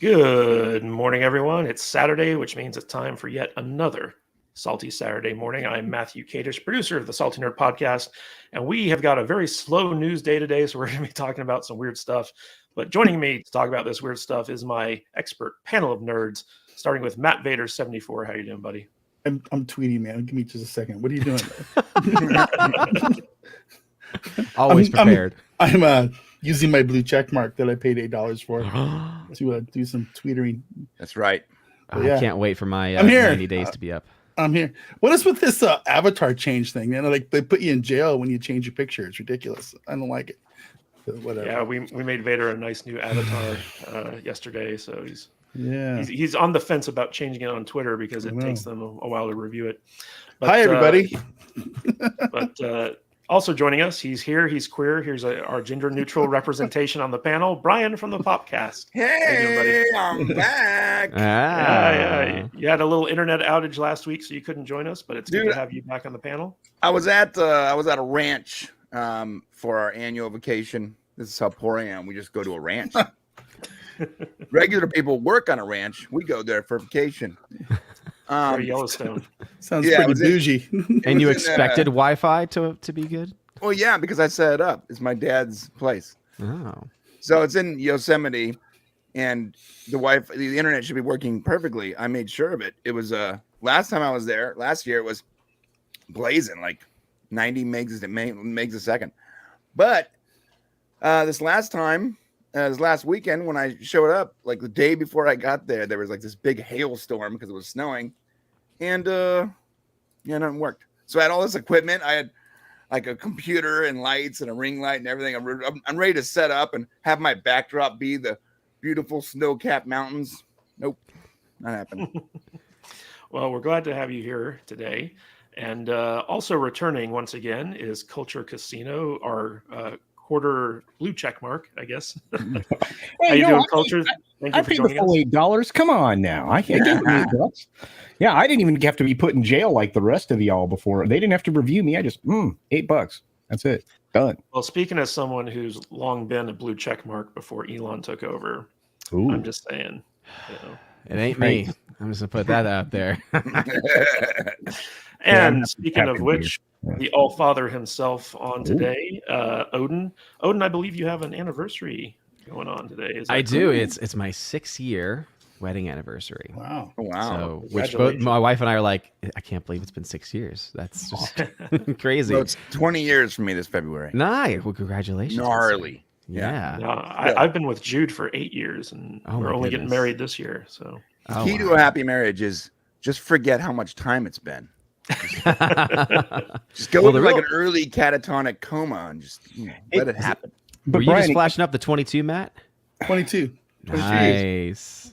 Good morning, everyone. It's Saturday, which means it's time for yet another Salty Saturday morning. I'm Matthew Kadish, producer of the Salty Nerd Podcast, and we have got a very slow news day today, so we're going to be talking about some weird stuff. But joining me to talk about this weird stuff is my expert panel of nerds, starting with Matt Vader 74. How you doing, buddy? I'm tweeting, man. Give me just a second. What are you doing? Always prepared. I'm using my blue check mark that I paid $8 for to do some tweetering. That's right. I can't wait for my 90 days to be up. I'm here. What is with this avatar change thing? You know, like they put you in jail when you change your picture. It's ridiculous. I don't like it. But whatever. Yeah, we made Vader a nice new avatar yesterday, so Yeah. he's on the fence about changing it on Twitter because it takes them a while to review it. But, Hi, everybody. But also joining us, he's here. He's queer. Here's our gender-neutral representation on the panel, Brian from the Popcast. Hey, I'm back. Yeah. You had a little internet outage last week, so you couldn't join us, but it's good to have you back on the panel. I was at a ranch for our annual vacation. This is how poor I am. We just go to a ranch. Regular people work on a ranch. We go there for vacation. For Yellowstone. Sounds pretty bougie. And you expected Wi-Fi to be good? Well, yeah, because I set it up. It's my dad's place. Oh. So it's in Yosemite, and the internet should be working perfectly. I made sure of it. It was last time I was there, last year, it was blazing, like 90 megs a second. But this last weekend when I showed up, like the day before I got there, there was like this big hailstorm because it was snowing, and nothing worked. So I had all this equipment. I had like a computer and lights and a ring light and everything. I'm ready to set up and have my backdrop be the beautiful snow-capped mountains. Nope, not happening. Well, we're glad to have you here today. And also returning once again is Culture Casino, our quarter blue check mark, I guess. How you doing, Culture? Thank you for joining us. $8. Come on now. I can't give $8. Yeah, I didn't even have to be put in jail like the rest of y'all before. They didn't have to review me. I just $8. That's it. Done. Well, speaking as someone who's long been a blue check mark before Elon took over, Ooh. I'm just saying. It ain't me. I'm just gonna put that out there. And speaking of which, the All-Father himself on today, Odin. Odin, I believe you have an anniversary going on today. I do. It's my 6-year wedding anniversary. Wow. So, which both my wife and I are like, I can't believe it's been 6 years. That's just crazy. So it's 20 years for me this February. Nice. Well, congratulations. Gnarly. Yeah. I've been with Jude for 8 years, and we're only getting married this year. So the key to a happy marriage is just forget how much time it's been. Just go into like an early catatonic coma and just let it happen. Were you just flashing up the 22, Matt? 22. Nice.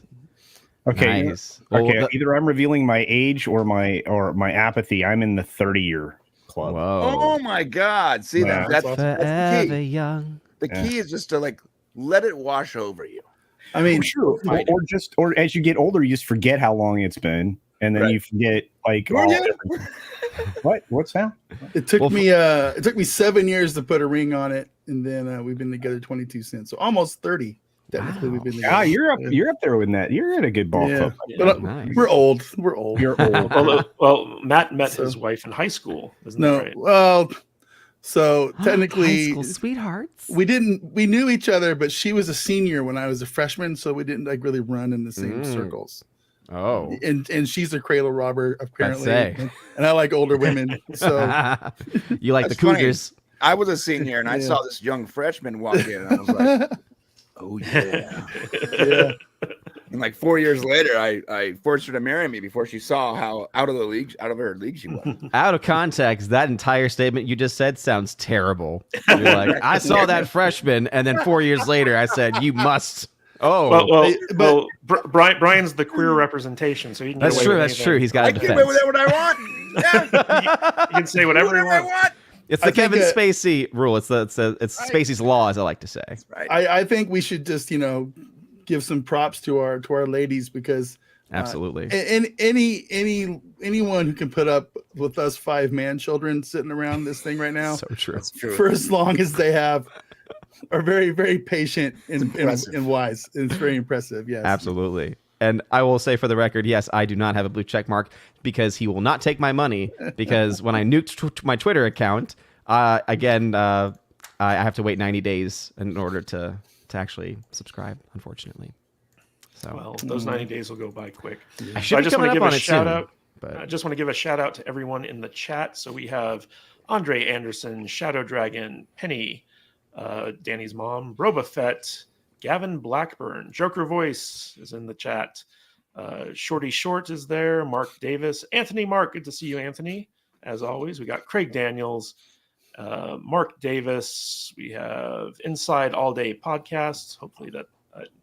Okay. Nice. Okay. Either I'm revealing my age or my apathy. I'm in the 30-year club. Whoa. Oh my God! See that's the key. Young. The key is just to like let it wash over you. I mean, sure. Or as you get older, you just forget how long it's been, and then you forget like what's that? It took me 7 years to put a ring on it, and then we've been together 22 since, so almost 30. Technically, we've been together. You're up there with that. You're at a good ball club. But Nice. we're old. We're old. You're old. well, Matt met his wife in high school, isn't that right? Well, so technically, high school sweethearts. we knew each other, but she was a senior when I was a freshman, so we didn't like really run in the same circles. Oh, and she's a cradle robber apparently, and I like older women. So you like the Cougars? Funny. I was a senior, and I saw this young freshman walk in, and I was like, "Oh yeah." And like 4 years later, I forced her to marry me before she saw how out of her league she was. Out of context, that entire statement you just said sounds terrible. You're like, I saw that freshman, and then 4 years later, I said, "You must." Oh, well, Brian's the queer representation, so he can. That's true. That's true. He's got a defense. I can say what I want. Yeah. You can say whatever you want. It's the Kevin Spacey rule. It's Spacey's law, as I like to say. Right. I think we should just give some props to our ladies, because absolutely anyone who can put up with us 5 man children sitting around this thing right now, so true. for as long as they have, are very, very patient and impressive. wise. It's very impressive. Yes. Absolutely. And I will say for the record, yes, I do not have a blue check mark because he will not take my money. Because when I nuked my Twitter account, I have to wait 90 days in order to actually subscribe, unfortunately. So Well, those 90 days will go by quick. I So should I be just want coming to up give on a it shout soon. out. But I just want to give a shout out to everyone in the chat. So we have Andre Anderson, Shadow Dragon, Penny, Danny's mom, Robafett, Gavin Blackburn, Joker Voice is in the chat. Shorty Short is there, Mark Davis, Anthony Mark. Good to see you, Anthony. As always, we got Craig Daniels, Mark Davis. We have Inside All Day Podcasts. Hopefully that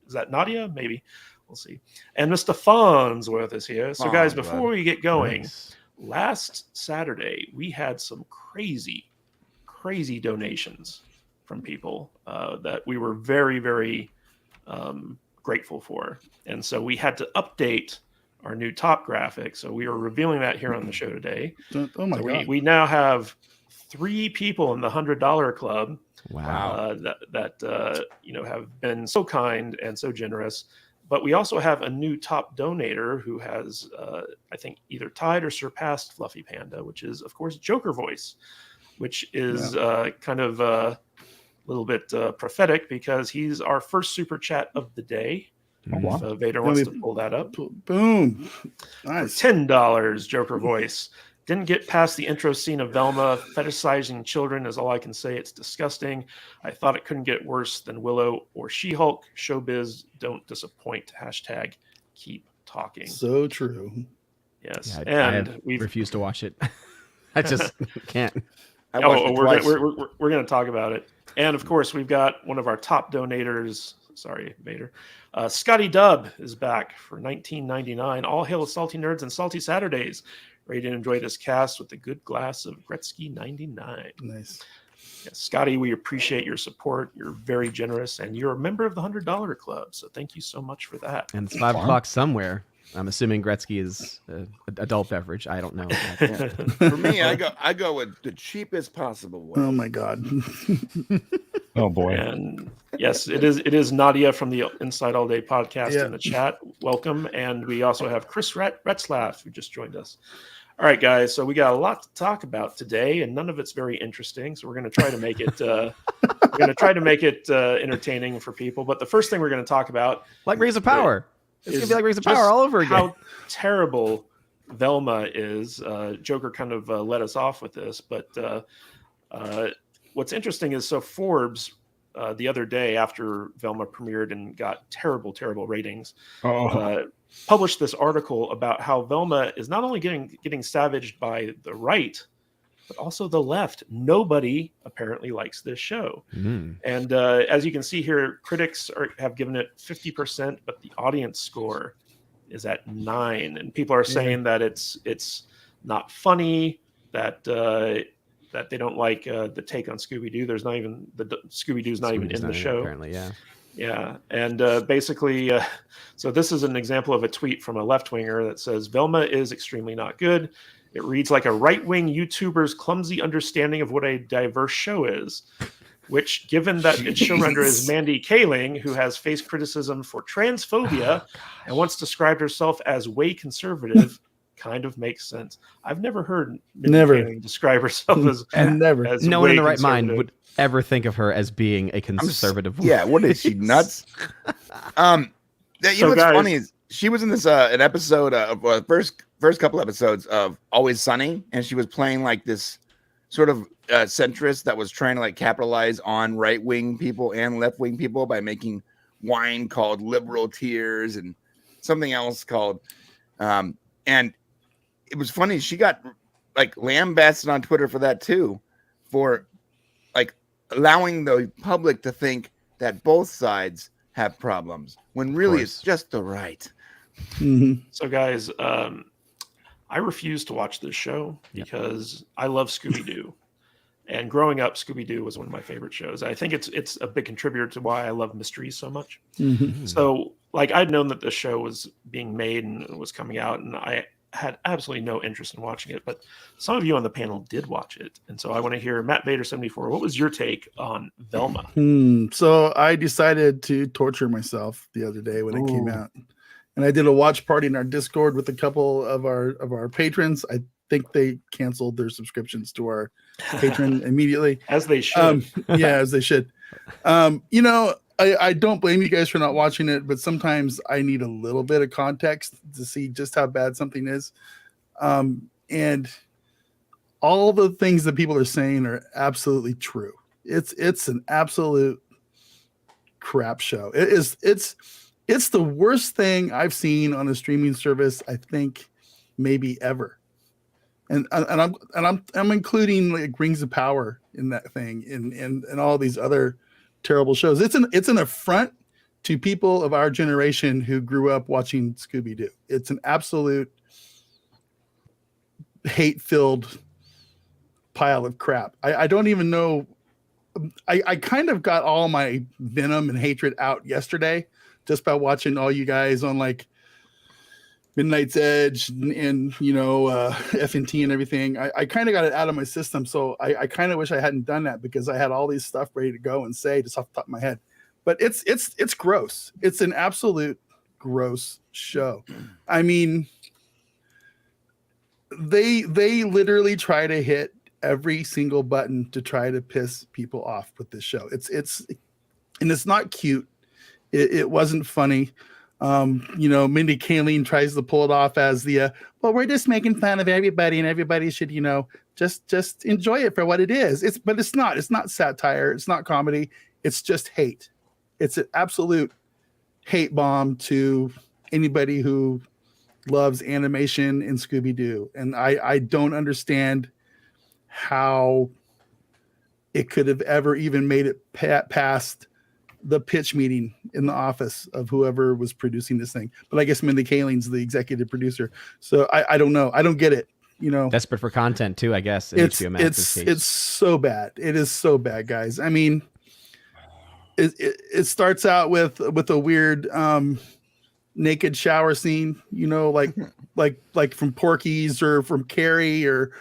is that Nadia? Maybe. We'll see. And Mr. Farnsworth is here. So, guys, before we get going, nice. last Saturday we had some crazy donations from people that we were very, very grateful for. And so we had to update our new top graphic. So we are revealing that here on the show today. Oh my So God. we now have 3 people in the $100 club Wow. that have been so kind and so generous. But we also have a new top donator who has, I think, either tied or surpassed Fluffy Panda, which is, of course, Joker Voice, which is kind of a little bit prophetic because he's our first super chat of the day. Oh, wow. If Vader wants to pull that up. Boom. Nice. $10, Joker Voice. Didn't get past the intro scene of Velma fetishizing children is all I can say. It's disgusting. I thought it couldn't get worse than Willow or She-Hulk. Showbiz, don't disappoint. Hashtag keep talking. So true. Yes. Yeah, and we refuse to watch it. I just can't. I watched it twice. we're going to talk about it. And of course, we've got one of our top donators. Sorry, Vader. Scotty Dubb is back for $19.99. All hail Salty Nerds and Salty Saturdays. Ready to enjoy this cast with a good glass of Gretzky 99. Nice. Yes, Scotty, we appreciate your support. You're very generous, and you're a member of the $100 Club. So thank you so much for that. And it's 5 o'clock somewhere. I'm assuming Gretzky is an adult beverage. I don't know. For me, I go with the cheapest possible way. Oh my God. Oh boy. And yes, it is Nadia from the Inside All Day podcast in the chat. Welcome. And we also have Chris Retzlaff, who just joined us. All right, guys. So we got a lot to talk about today, and none of it's very interesting. So we're going to try to make it entertaining for people. But the first thing we're going to talk about, Like Rings of Power. It's going to be like Rings of Power all over again. How terrible Velma is. Joker kind of let us off with this. But what's interesting is, so Forbes the other day after Velma premiered and got terrible ratings, published this article about how Velma is not only getting savaged by the right, but also the left. Nobody apparently likes this show. And as you can see here, critics have given it 50%, but the audience score is at 9. And people are saying that it's not funny, that they don't like the take on Scooby-Doo. There's not even Scooby-Doo's not even in the show. Apparently, yeah. Yeah, and basically, so this is an example of a tweet from a left-winger that says, Velma is extremely not good. It reads like a right-wing YouTuber's clumsy understanding of what a diverse show is, which, given that its showrunner is Mindy Kaling, who has faced criticism for transphobia and once described herself as way conservative, kind of makes sense. I've never heard Mindy Kaling describe herself as as no one in way the right mind conservative. would ever think of her as being a conservative woman. Yeah, what is she, nuts? What's funny is she was in this an episode of first couple episodes of Always Sunny, and she was playing like this sort of centrist that was trying to like capitalize on right-wing people and left-wing people by making wine called liberal tears and something else called and it was funny, she got like lambasted on Twitter for that too, for like allowing the public to think that both sides have problems when really it's just the right. So guys, I refuse to watch this show because I love Scooby-Doo. And growing up, Scooby-Doo was one of my favorite shows. I think it's a big contributor to why I love mysteries so much. So like I'd known that this show was being made and it was coming out, and had absolutely no interest in watching it, but some of you on the panel did watch it. And so I want to hear Matt Bader 74. What was your take on Velma? So I decided to torture myself the other day when it came out. And I did a watch party in our Discord with a couple of our patrons. I think they canceled their subscriptions to our patron immediately. As they should. Yeah, as they should. I don't blame you guys for not watching it, but sometimes I need a little bit of context to see just how bad something is. And all the things that people are saying are absolutely true. It's an absolute crap show. It's the worst thing I've seen on a streaming service, I think, maybe ever. And I'm including like Rings of Power in that thing and all these other terrible shows. It's an affront to people of our generation who grew up watching Scooby-Doo. It's an absolute hate-filled pile of crap. I don't even know. I kind of got all my venom and hatred out yesterday just by watching all you guys on like Midnight's Edge and FNT and everything. I kind of got it out of my system. So I kind of wish I hadn't done that because I had all these stuff ready to go and say just off the top of my head. But it's gross. It's an absolute gross show. I mean, they literally try to hit every single button to try to piss people off with this show. It's not cute. It wasn't funny. Mindy Kaling tries to pull it off as well, we're just making fun of everybody and everybody should, just enjoy it for what it is. But it's not satire. It's not comedy. It's just hate. It's an absolute hate bomb to anybody who loves animation and Scooby-Doo. And I don't understand how it could have ever even made it past the pitch meeting in the office of whoever was producing this thing. But I guess Mindy Kaling's the executive producer. So I don't know. I don't get it. Desperate for content too, I guess. It's so bad. It is so bad, guys. I mean, it starts out with a weird naked shower scene, like from Porky's or from Carrie or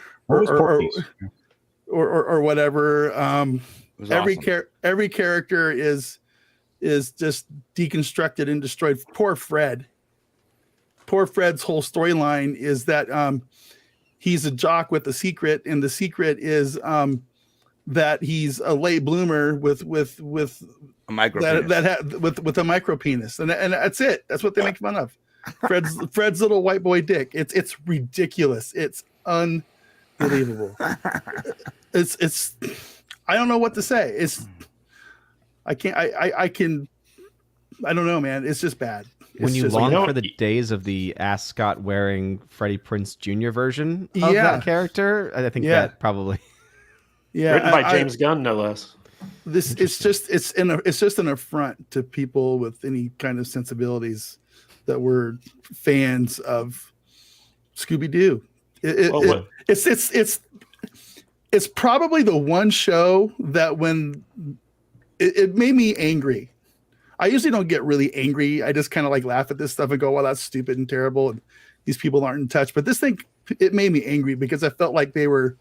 whatever. Every character is just deconstructed and destroyed. Poor Fred's whole storyline is that he's a jock with a secret, and the secret is that he's a late bloomer with a micro penis. with a micro penis, and that's it. That's what they make fun of. Fred's little white boy dick. It's ridiculous. It's unbelievable. It's I don't know what to say. I don't know, man. It's just bad. When you long for the days of the ascot wearing Freddie Prinze Jr. version of that character, I think that probably. Yeah, written by James Gunn, no less. It's just an affront to people with any kind of sensibilities that were fans of Scooby-Doo. It's probably the one show that when it made me angry. I usually don't get really angry. I just kind of like laugh at this stuff and go, well, that's stupid and terrible. And these people aren't in touch. But this thing, it made me angry because I felt like they were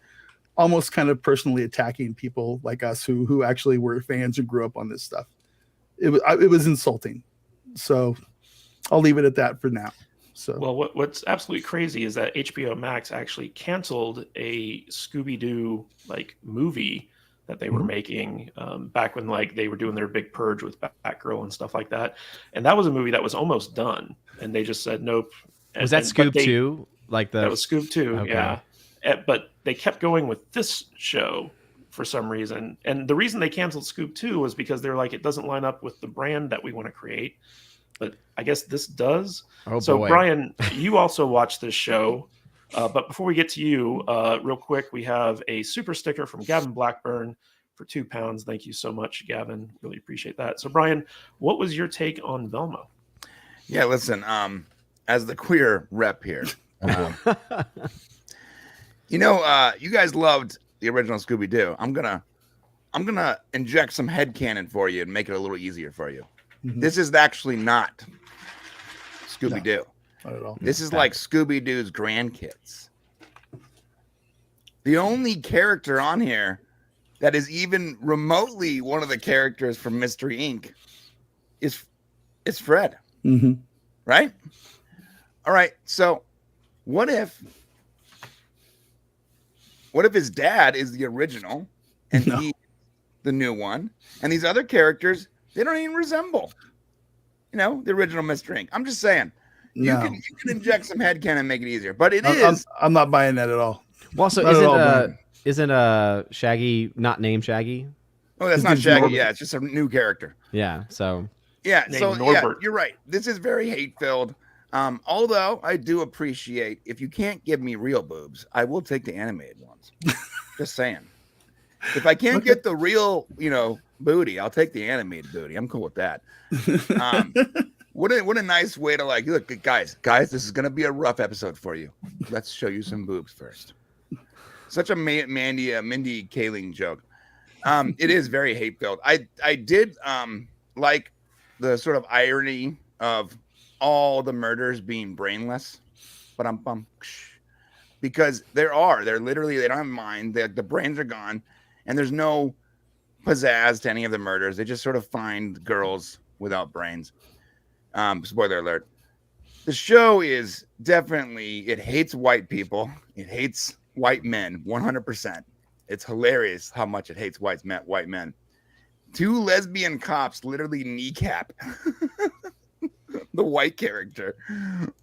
almost kind of personally attacking people like us who actually were fans and grew up on this stuff. It was insulting. So I'll leave it at that for now. So well, what's absolutely crazy is that HBO Max actually canceled a Scooby-Doo like movie that they were making back when like they were doing their big purge with Batgirl and stuff like that. And that was a movie that was almost done, and they just said nope. Was that Scoob 2? That was Scoob 2, okay. yeah. But they kept going with this show for some reason. And the reason they canceled Scoob 2 was because they're like, it doesn't line up with the brand that we want to create. But I guess this does. Oh, so, boy. Brian, you also watched this show. But before we get to you, real quick, we have a super sticker from Gavin Blackburn for £2. Thank you so much, Gavin. Really appreciate that. So, Brian, what was your take on Velma? Yeah, listen, as the queer rep here, you guys loved the original Scooby-Doo. I'm gonna inject some headcanon for you and make it a little easier for you. Mm-hmm. This is actually not Scooby-Doo. Not at all. This is like Scooby-Doo's grandkids. The only character on here that is even remotely one of the characters from Mystery Inc. is Fred. Mm-hmm. Right? All right. So what if his dad is the original and he the new one, and these other characters, they don't even resemble, the original Mr. Inc. I'm just saying, you can inject some headcanon and make it easier, but I'm not buying that at all. Well, also, isn't Shaggy not named Shaggy? Oh, that's not Shaggy. Norbert. Yeah, it's just a new character. Yeah, so. Yeah, so Norbert. Yeah, you're right. This is very hate-filled. Although I do appreciate, if you can't give me real boobs, I will take the animated ones. Just saying. If I can't get the real, booty, I'll take the animated booty. I'm cool with that. What a nice way to look, guys, this is gonna be a rough episode for you. Let's show you some boobs first. Such a Mindy Kaling joke. It is very hate-filled. I did like the sort of irony of all the murders being brainless, because they're literally, they don't have mind. The brains are gone, and there's no pizzazz to any of the murders. They just sort of find girls without brains. Spoiler alert. The show is definitely, it hates white people. It hates white men 100%. It's hilarious how much it hates white men. 2 lesbian cops literally kneecap the white character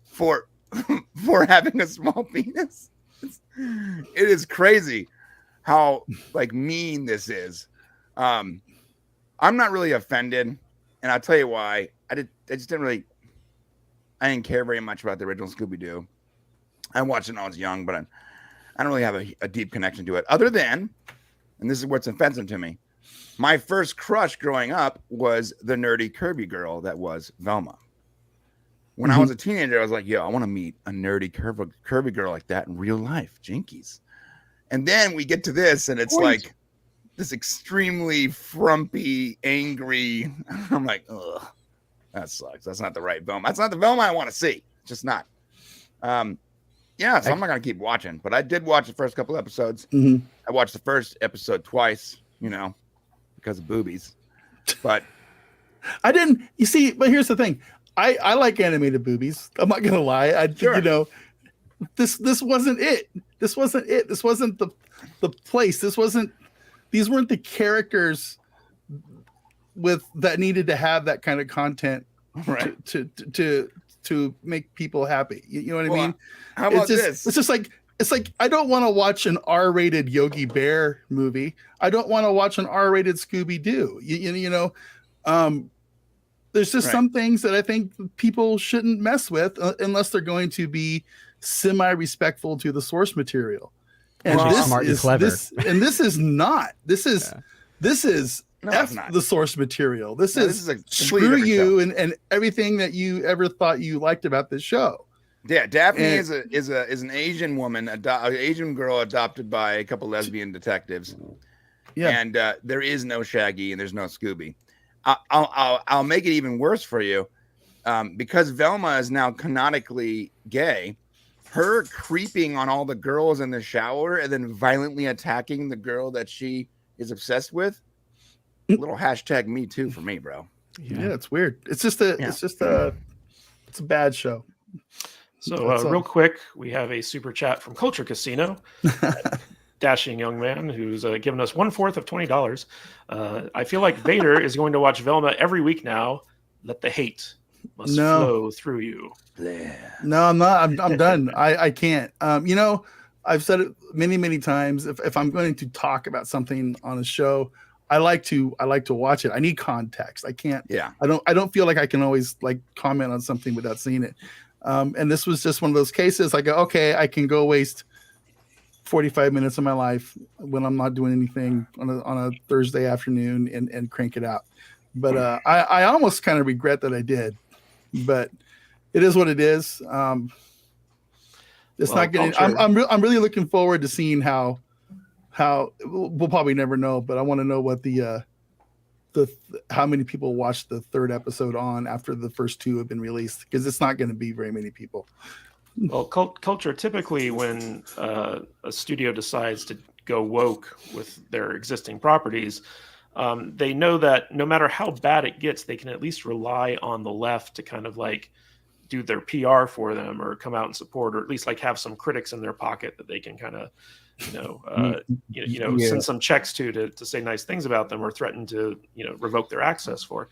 for having a small penis. It is crazy how mean this is. I'm not really offended, and I'll tell you why. I didn't care very much about the original Scooby-Doo. I watched it when I was young, but I don't really have a deep connection to it, other than, and this is what's offensive to me, my first crush growing up was the nerdy curvy girl that was Velma. When I was a teenager, I was like, yo, I want to meet a nerdy curvy girl like that in real life. Jinkies. And then we get to this, and it's like this extremely frumpy, angry. I'm like, ugh, that sucks. That's not the right Velma. That's not the Velma I want to see. It's just not. Yeah, so I'm not going to keep watching. But I did watch the first couple episodes. Mm-hmm. I watched the first episode twice, because of boobies. But I didn't. You see, but here's the thing. I like animated boobies. I'm not gonna lie. This wasn't it. This wasn't it. This wasn't the place. These weren't the characters that needed to have that kind of content, right? To make people happy. You know what I mean? How about this? It's like I don't want to watch an R-rated Yogi Bear movie. I don't want to watch an R-rated Scooby-Doo. There's just some things that I think people shouldn't mess with unless they're going to be semi-respectful to the source material. And smart and clever. This is not. This is the source material. This is screw you and everything that you ever thought you liked about this show. Yeah, Daphne is an Asian woman, an Asian girl adopted by a couple lesbian detectives. Yeah, and there is no Shaggy and there's no Scooby. I'll make it even worse for you, because Velma is now canonically gay. Her creeping on all the girls in the shower and then violently attacking the girl that she is obsessed with. A little hashtag me too for me, bro. Yeah, it's weird. It's a bad show. So real quick, we have a super chat from Culture Casino. Dashing young man who's given us 1/4 of $20. I feel like Vader is going to watch Velma every week now. Let the hate must flow through you. No, I'm not. I'm done. I can't. I've said it many times. If I'm going to talk about something on a show, I like to watch it. I need context. I can't. Yeah. I don't feel like I can always comment on something without seeing it. And this was just one of those cases. I go, okay, I can go waste 45 minutes of my life when I'm not doing anything on a Thursday afternoon and crank it out. But I almost kind of regret that I did, but it is what it is. It's not getting, I'm really looking forward to seeing how we'll probably never know, but I want to know what the how many people watch the third episode on after the first two have been released, because it's not going to be very many people. Well, culture, typically when a studio decides to go woke with their existing properties, they know that no matter how bad it gets, they can at least rely on the left to kind of like do their PR for them or come out and support, or at least like have some critics in their pocket that they can kind of, send some checks to say nice things about them or threaten to, revoke their access for.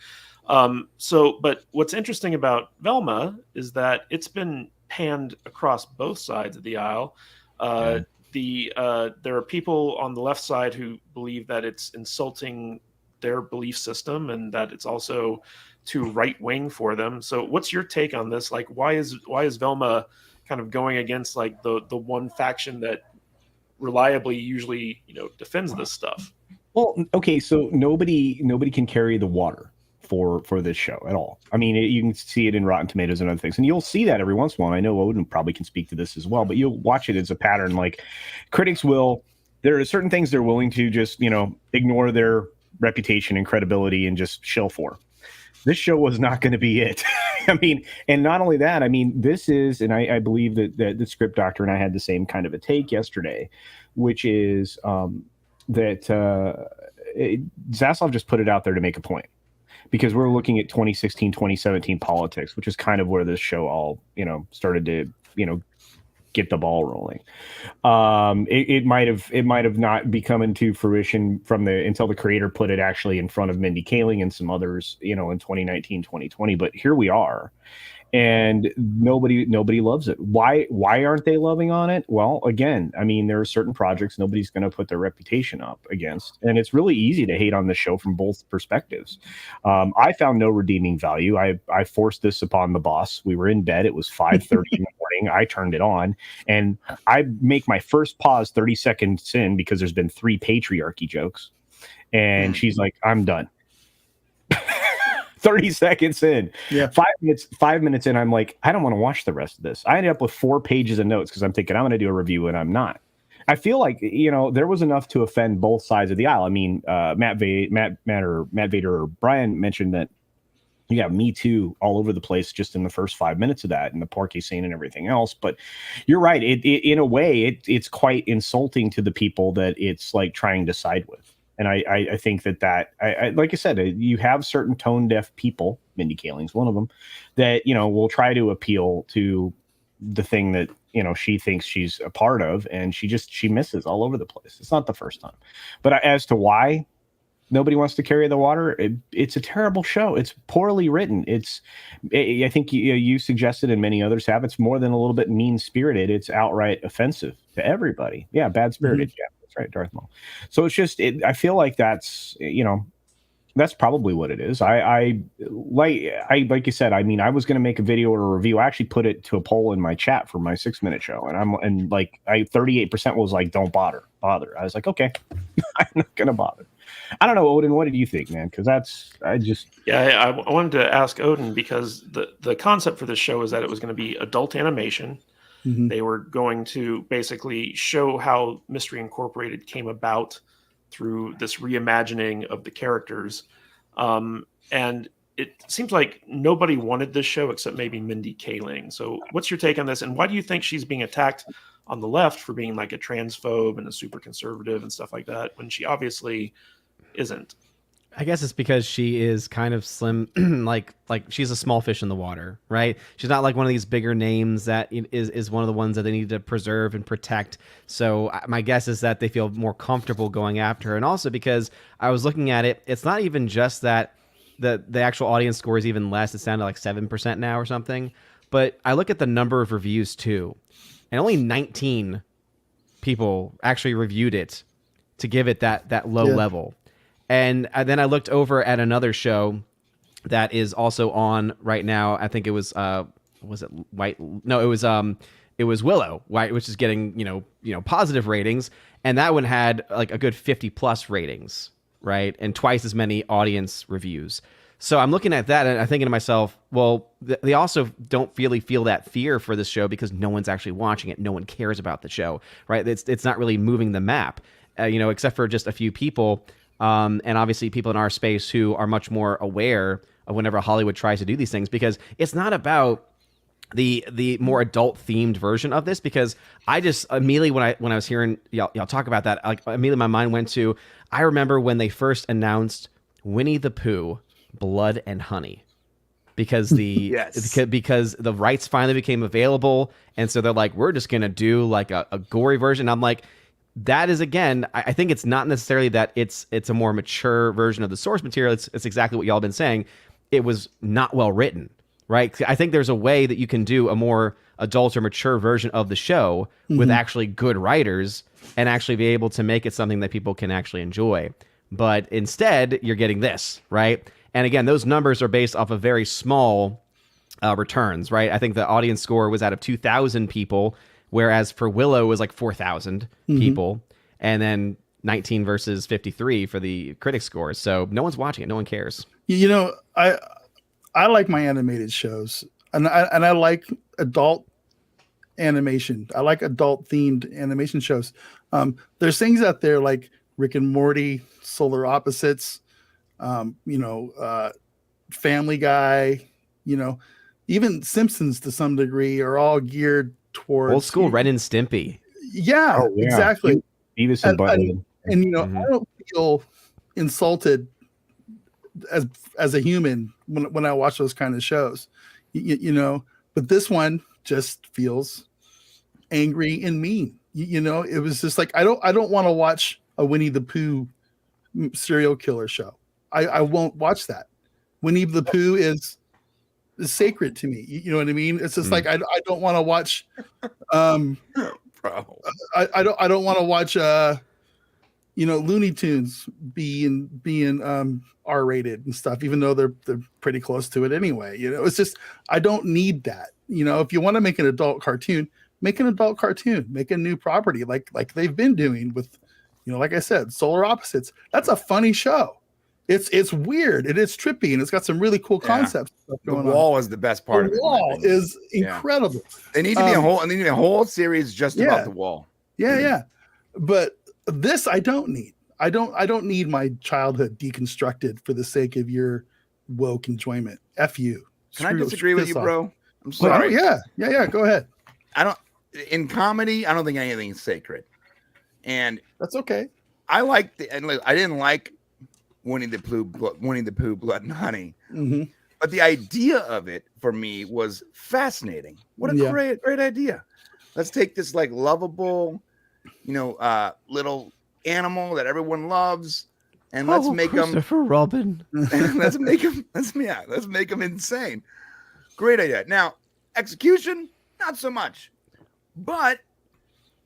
But what's interesting about Velma is that it's been panned across both sides of the aisle. There are people on the left side who believe that it's insulting their belief system and that it's also too right wing for them. So what's your take on this? Like, why is Velma kind of going against like the one faction that reliably usually defends this stuff? Well, okay, so nobody can carry the water for this show at all. I mean, you can see it in Rotten Tomatoes and other things, and you'll see that every once in a while. I know Odin probably can speak to this as well, but you'll watch it as a pattern. Like, critics there are certain things they're willing to just ignore their reputation and credibility and just shill for. This show was not going to be it. I mean, and not only that, I mean, this is, and I believe that the script doctor and I had the same kind of a take yesterday, which is that Zaslav just put it out there to make a point, because we're looking at 2016, 2017 politics, which is kind of where this show all, started to, get the ball rolling. It might have not be coming to fruition until the creator put it actually in front of Mindy Kaling and some others, in 2019, 2020. But here we are, and nobody loves it. Why aren't they loving on it? Well, again, I mean, there are certain projects nobody's going to put their reputation up against, and it's really easy to hate on the show from both perspectives. I found no redeeming value. I forced this upon the boss. We were in bed. It was 5:30 in the morning. I turned it on, and I make my first pause 30 seconds in because there's been 3 patriarchy jokes, and she's like, "I'm done." 30 seconds in. Yeah. 5 minutes in, I'm like, I don't want to watch the rest of this. I ended up with 4 pages of notes because I'm thinking I'm going to do a review, and I'm not. I feel like, there was enough to offend both sides of the aisle. I mean, Matt Vader or Brian mentioned that you got Me Too all over the place just in the first 5 minutes of that, and the Porky scene and everything else. But you're right. It in a way, it's quite insulting to the people that it's like trying to side with. And I think that like I said, you have certain tone deaf people, Mindy Kaling's one of them, that, will try to appeal to the thing that, she thinks she's a part of, and she misses all over the place. It's not the first time. But as to why nobody wants to carry the water, it's a terrible show. It's poorly written. I think you suggested, and many others have, it's more than a little bit mean-spirited. It's outright offensive to everybody. Yeah, bad-spirited, yeah. Right, Darth Maul. So it's just, I feel like that's probably what it is. I like you said, I mean, I was going to make a video or a review. I actually put it to a poll in my chat for my 6-minute show, and 38% was like, don't bother. I was like, okay, I'm not going to bother. I don't know, Odin, what did you think, man? Because I wanted to ask Odin, because the concept for this show is that it was going to be adult animation. Mm-hmm. They were going to basically show how Mystery Incorporated came about through this reimagining of the characters. And it seems like nobody wanted this show except maybe Mindy Kaling. So what's your take on this? And why do you think she's being attacked on the left for being like a transphobe and a super conservative and stuff like that, when she obviously isn't? I guess it's because she is kind of slim, like she's a small fish in the water, right? She's not like one of these bigger names that is one of the ones that they need to preserve and protect. So my guess is that they feel more comfortable going after her. And also because I was looking at it, it's not even just that the actual audience score is even less. It's down to like 7% now or something. But I look at the number of reviews too, and only 19 people actually reviewed it to give it that low level. And then I looked over at another show that is also on right now. I think it was it White? No, it was Willow, White, which is getting positive ratings, and that one had like a good 50+ ratings, right, and twice as many audience reviews. So I'm looking at that and I'm thinking to myself, well, they also don't really feel that fear for this show because no one's actually watching it. No one cares about the show, right? It's not really moving the map, except for just a few people. and obviously people in our space who are much more aware of whenever Hollywood tries to do these things, because it's not about the more adult themed version of this. Because I just immediately, when I was hearing y'all talk about that, like immediately my mind went to, I remember when they first announced Winnie the Pooh, Blood and Honey, because because the rights finally became available, and so they're like, we're just gonna do like a gory version. I'm like, that is, again, I think it's not necessarily that it's a more mature version of the source material. It's exactly what y'all been saying. It was not well written, right? I think there's a way that you can do a more adult or mature version of the show with actually good writers and actually be able to make it something that people can actually enjoy. But instead, you're getting this, right? And again, those numbers are based off of very small returns, right? I think the audience score was out of 2,000 people, whereas for Willow it was like 4,000 people, and then 19 versus 53 for the critic scores. So no one's watching it. No one cares. You know, I like my animated shows, and I like adult animation. I like adult themed animation shows. There's things out there like Rick and Morty, Solar Opposites, Family Guy, even Simpsons to some degree are all geared towards old school Ren and Stimpy. Yeah, exactly. Beavis and Butthead. And I don't feel insulted as a human when I watch those kind of shows, but this one just feels angry and mean. It was just like, I don't want to watch a Winnie the Pooh serial killer show. I won't watch that. Winnie the Pooh is sacred to me. You know what I mean? It's just like, I don't want to watch Bro. I don't want to watch Looney Tunes being R-rated and stuff, even though they're pretty close to it anyway. It's just, I don't need that. If you want to make an adult cartoon, make an adult cartoon, make a new property like they've been doing with, like I said, Solar Opposites. That's a funny show. It's weird and it's trippy and it's got some really cool concepts. The Wall is the best part of it. The Wall is incredible. They need to be a whole series just about the Wall. Yeah. But this I don't need. I don't need my childhood deconstructed for the sake of your woke enjoyment. F you. Can I disagree with you, bro? I'm sorry. Yeah. Go ahead. In comedy, I don't think anything's sacred. And that's okay. I didn't like Winnie the Pooh, Blood and Honey. But the idea of it for me was fascinating. What a great idea. Let's take this like lovable, little animal that everyone loves, and let's make him Christopher Robin. let's make him insane. Great idea. Now, execution, not so much. But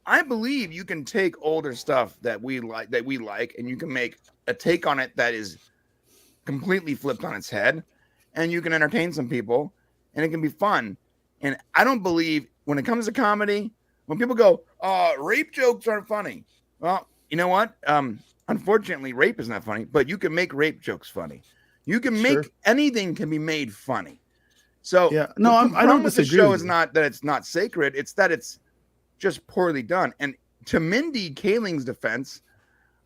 I believe you can take older stuff that we like, and you can make a take on it that is completely flipped on its head, and you can entertain some people, and it can be fun. And I don't believe when it comes to comedy, when people go, rape jokes aren't funny. Well, you know what? Unfortunately, rape is not funny, but you can make rape jokes funny. You can make anything can be made funny. So I don't disagree. The show is not that it's not sacred; it's that it's just poorly done. And to Mindy Kaling's defense,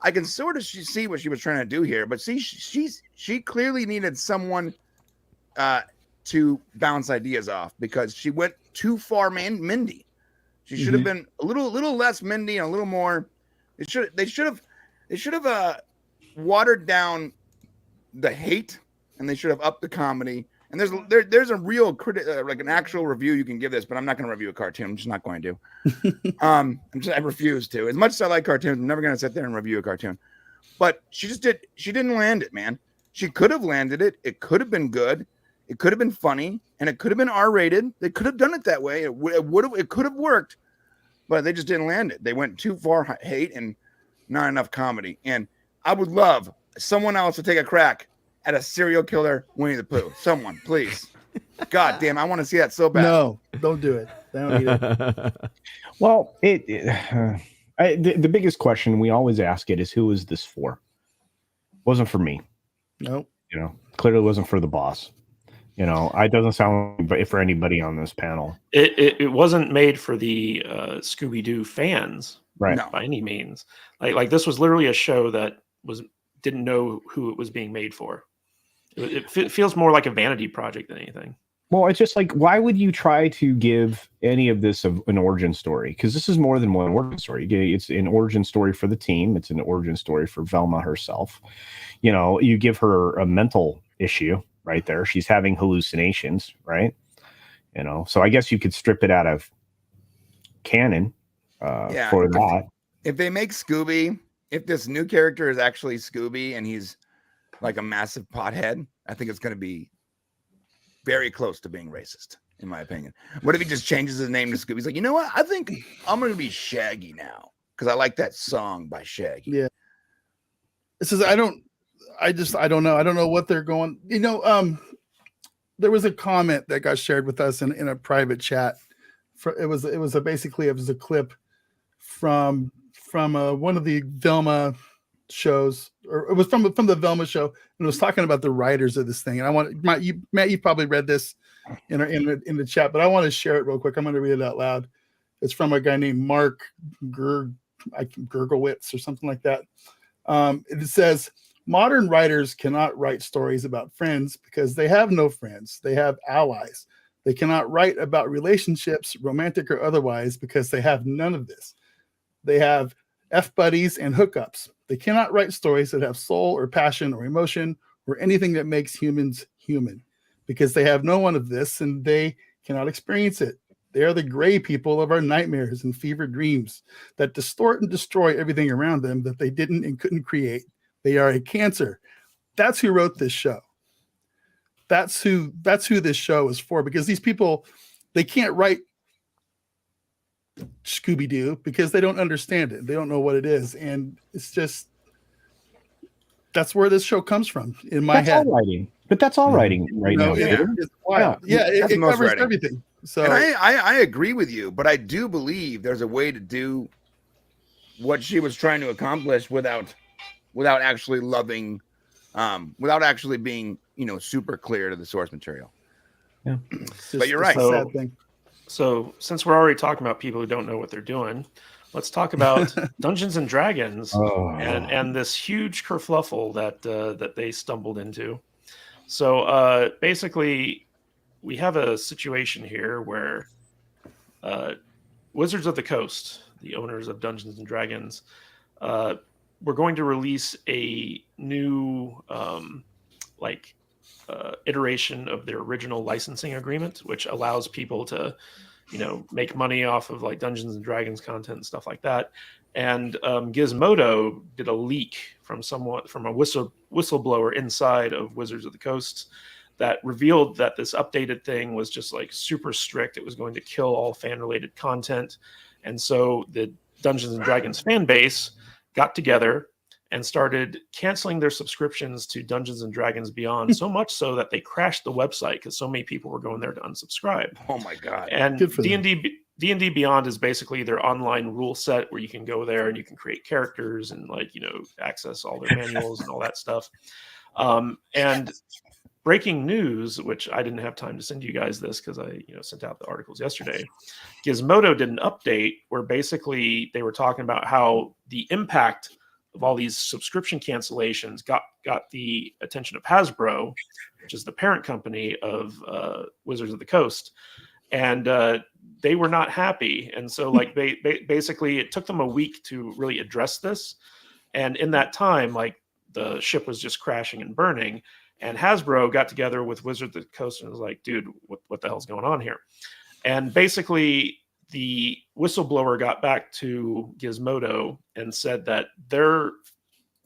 I can sort of see what she was trying to do here, but see, she clearly needed someone to bounce ideas off because she went too far, Mindy. She should have been a little less Mindy and a little more. They should have watered down the hate, and they should have upped the comedy. And there's a real like an actual review you can give this, but I'm not going to review a cartoon. I'm just not going to. I refuse to. As much as I like cartoons, I'm never going to sit there and review a cartoon. But she didn't land it, man. She could have landed it. It could have been good. It could have been funny, and it could have been R-rated. They could have done it that way. It could have worked, but they just didn't land it. They went too far hate and not enough comedy. And I would love someone else to take a crack at a serial killer Winnie the Pooh. Someone, please. God damn, I want to see that so bad. No, don't do it. They don't need it. Well, the biggest question we always ask it is, who is this for? Wasn't for me. Nope. Clearly wasn't for the boss. It doesn't sound like for anybody on this panel. It wasn't made for the Scooby-Doo fans, right? By any means. Like this was literally a show that was didn't know who it was being made for. It feels more like a vanity project than anything. Well, it's just like, why would you try to give any of this an origin story? Because this is more than one origin story. It's an origin story for the team. It's an origin story for Velma herself. You know, you give her a mental issue right there. She's having hallucinations, right? You know, so I guess you could strip it out of canon for that. If they make Scooby, if this new character is actually Scooby and he's like a massive pothead, I think it's going to be very close to being racist, in my opinion. What if he just changes his name to Scooby? He's like, you know what? I think I'm going to be Shaggy now because I like that song by Shaggy. Yeah. It says, I don't know. I don't know what they're going. You know, there was a comment that got shared with us in a private chat. It was a clip from one of the Velma shows, or it was from the Velma show, and it was talking about the writers of this thing. And I want Matt, you probably read this in the chat, but I want to share it real quick. I'm going to read it out loud. It's from a guy named Mark Gergowitz or something like that. It says, modern writers cannot write stories about friends because they have no friends. They have allies. They cannot write about relationships, romantic or otherwise, because they have none of this. They have F-buddies and hookups. They cannot write stories that have soul or passion or emotion or anything that makes humans human because they have no one of this and they cannot experience it. They are the gray people of our nightmares and fever dreams that distort and destroy everything around them that they didn't and couldn't create. They are a cancer. That's who wrote this show. That's who this show is for, because these people, they can't write Scooby-Doo because they don't understand it. They don't know what it is. And it's just, that's where this show comes from in my head. All writing. But that's all writing right now. It's wild. Yeah, it covers writing. Everything. So and I agree with you, but I do believe there's a way to do what she was trying to accomplish without actually loving, without actually being, super clear to the source material. Yeah. But you're right. Sad thing. So since we're already talking about people who don't know what they're doing, let's talk about Dungeons and Dragons and this huge kerfluffle that they stumbled into. So basically, we have a situation here where Wizards of the Coast, the owners of Dungeons and Dragons, we're going to release a new iteration of their original licensing agreement, which allows people to, make money off of like Dungeons and Dragons content and stuff like that. And Gizmodo did a leak from a whistleblower inside of Wizards of the Coast that revealed that this updated thing was just like super strict. It was going to kill all fan-related content. And so the Dungeons and Dragons fan base got together and started canceling their subscriptions to Dungeons and Dragons Beyond, so much so that they crashed the website because so many people were going there to unsubscribe. Oh my God. And D&D Beyond is basically their online rule set where you can go there and you can create characters and access all their manuals and all that stuff. And breaking news, which I didn't have time to send you guys this because I sent out the articles yesterday. Gizmodo did an update where basically they were talking about how the impact of all these subscription cancellations got the attention of Hasbro, which is the parent company of Wizards of the Coast. And they were not happy. And so basically it took them a week to really address this. And in that time, the ship was just crashing and burning. And Hasbro got together with Wizards of the Coast and was like, dude, what the hell's going on here? And basically the whistleblower got back to Gizmodo and said that their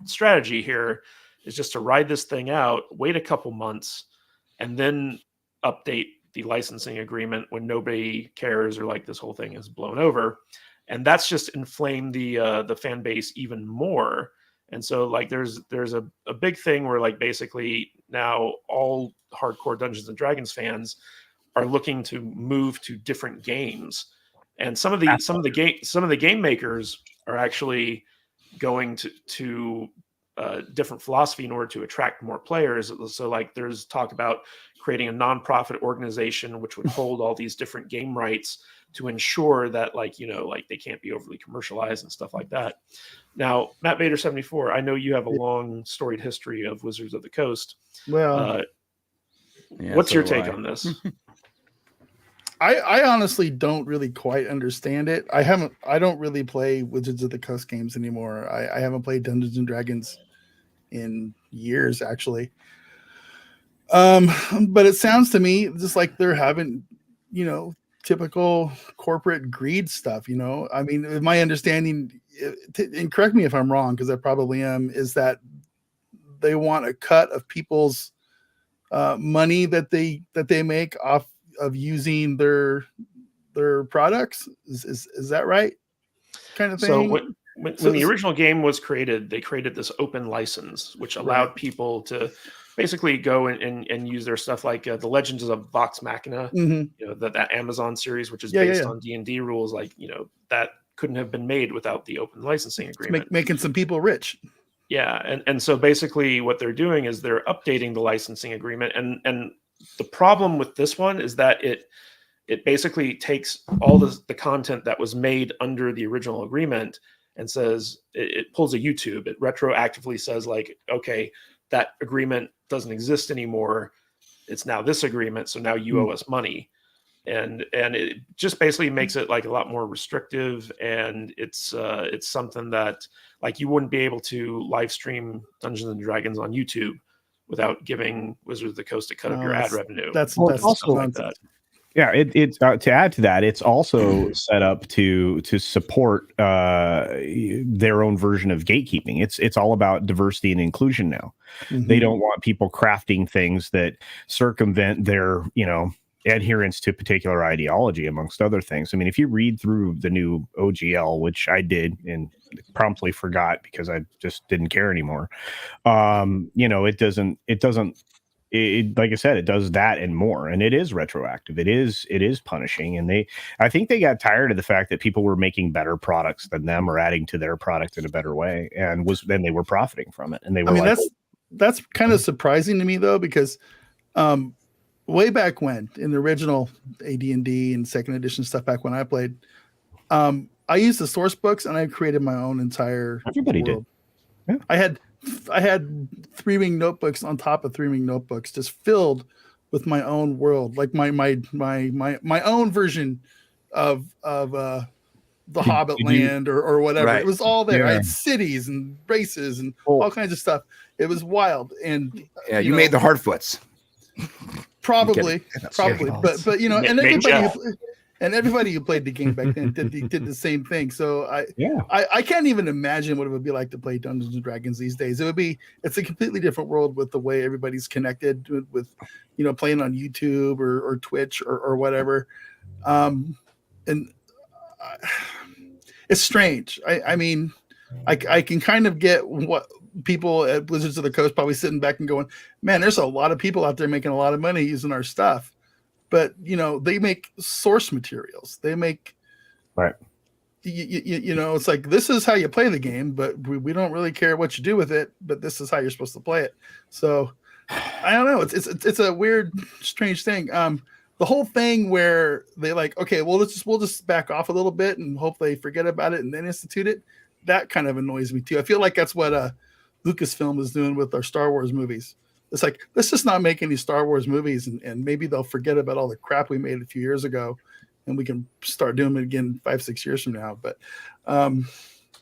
strategy here is just to ride this thing out, wait a couple months, and then update the licensing agreement when nobody cares or this whole thing is blown over. And that's just inflamed the fan base even more. And so there's a big thing where basically now all hardcore Dungeons and Dragons fans are looking to move to different games. And some of the game makers are actually going to different philosophy in order to attract more players. So there's talk about creating a nonprofit organization which would hold all these different game rights to ensure that, like, like they can't be overly commercialized and stuff like that. Now, Matt Vader 74, I know you have a long storied history of Wizards of the Coast. Well, what's your take on this? I honestly don't really quite understand it. I don't really play Wizards of the Coast games anymore. I haven't played Dungeons and Dragons in years, actually. But it sounds to me just like they're having, typical corporate greed stuff. I mean, my understanding, and correct me if I'm wrong, because I probably am, is that they want a cut of people's money that they make off of using their products. Is that right? Kind of thing. So when the original game was created, they created this open license, which allowed people to basically go and use their stuff, like the Legends of Vox Machina, that Amazon series, which is based on D&D rules, like, that couldn't have been made without the open licensing agreement. Making some people rich. Yeah, and so basically what they're doing is they're updating the licensing agreement, and the problem with this one is that it basically takes all the content that was made under the original agreement and says it pulls a YouTube. It retroactively says, like, okay, that agreement doesn't exist anymore. It's now this agreement, so now you owe us money. And it just basically makes it like a lot more restrictive, and it's something that, like, you wouldn't be able to live stream Dungeons and Dragons on YouTube without giving Wizards of the Coast a cut of your ad revenue. That's also like that. Yeah, it's to add to that, it's also set up to support their own version of gatekeeping. It's all about diversity and inclusion now. They don't want people crafting things that circumvent their adherence to particular ideology, amongst other things. I mean, if you read through the new OGL, which I did and promptly forgot because I just didn't care anymore, it doesn't. Like I said, it does that and more, and it is retroactive. It is punishing, and I think they got tired of the fact that people were making better products than them or adding to their product in a better way, and then they were profiting from it. And they were that's kind of surprising to me, though, because way back when, in the original AD&D and second edition stuff, back when I played, I used the source books and I created my own entire Everybody world. did. Yeah. I had 3-ring notebooks on top of 3-ring notebooks, just filled with my own world, like my own version of the Hobbit land or whatever. Right. It was all there. Yeah. I had cities and races and all kinds of stuff. It was wild. And you made the Hardfoots. Probably, but and everybody who played the game back then did the same thing. So I can't even imagine what it would be like to play Dungeons and Dragons these days. It's a completely different world with the way everybody's connected with playing on YouTube or Twitch or whatever. And it's strange. I mean, I can kind of get what people at Wizards of the Coast probably sitting back and going, man, there's a lot of people out there making a lot of money using our stuff. But they make source materials. They make it's like, this is how you play the game, but we don't really care what you do with it. But this is how you're supposed to play it. So I don't know. It's a weird, strange thing. The whole thing where they like, okay, well we'll just back off a little bit and hope they forget about it and then institute it. That kind of annoys me too. I feel like that's what Lucasfilm is doing with our Star Wars movies. It's like, let's just not make any Star Wars movies, and maybe they'll forget about all the crap we made a few years ago, and we can start doing it again 5-6 years from now. But I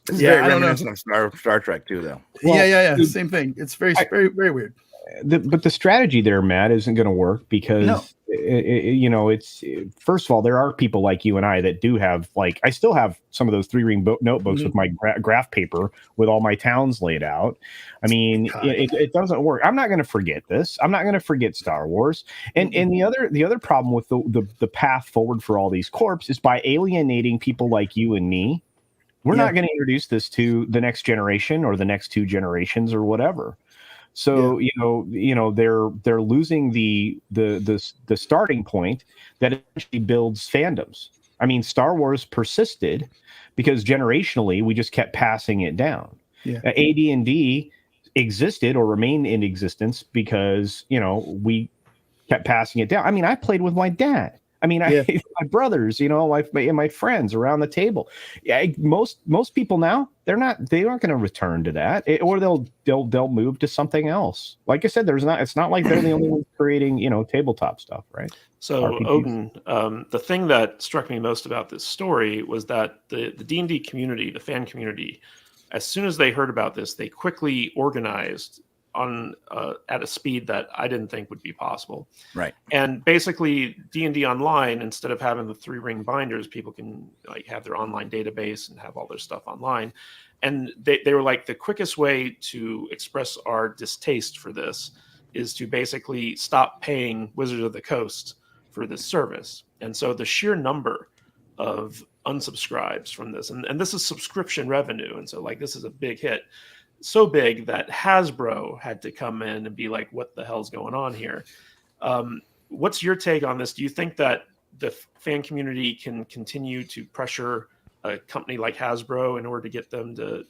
don't know. Star Trek too, though. Well, same thing. It's very very weird. But the strategy there, Matt, isn't going to work because it's first of all, there are people like you and I that do have, like, I still have some of those 3-ring notebooks with my graph paper with all my towns laid out. I mean, it doesn't work. I'm not going to forget this. I'm not going to forget Star Wars. And the other problem with the path forward for all these corps is by alienating people like you and me. We're not going to introduce this to the next generation or the next 2 generations or whatever. So they're losing the starting point that actually builds fandoms. I mean, Star Wars persisted because generationally we just kept passing it down. Yeah. AD&D existed or remained in existence because we kept passing it down. I mean, I played with my dad. I mean, Yeah. my brothers, you know, my friends around the table. Yeah, most people now they aren't going to return to that, or they'll move to something else. Like I said, it's not like they're the only ones creating, you know, tabletop stuff, right? So RPGs. Odin, the thing that struck me most about this story was that the D&D community, the fan community, as soon as they heard about this, they quickly organized on at a speed that I didn't think would be possible. Right. And basically, D&D Online, instead of having the 3-ring binders, people can like have their online database and have all their stuff online. And they were like, the quickest way to express our distaste for this is to basically stop paying Wizards of the Coast for this service. And so the sheer number of unsubscribes from this, and this is subscription revenue, and so like this is a big hit, so big that Hasbro had to come in and be like, what the hell's going on here? What's your take on this? Do you think that the fan community can continue to pressure a company like Hasbro in order to get them to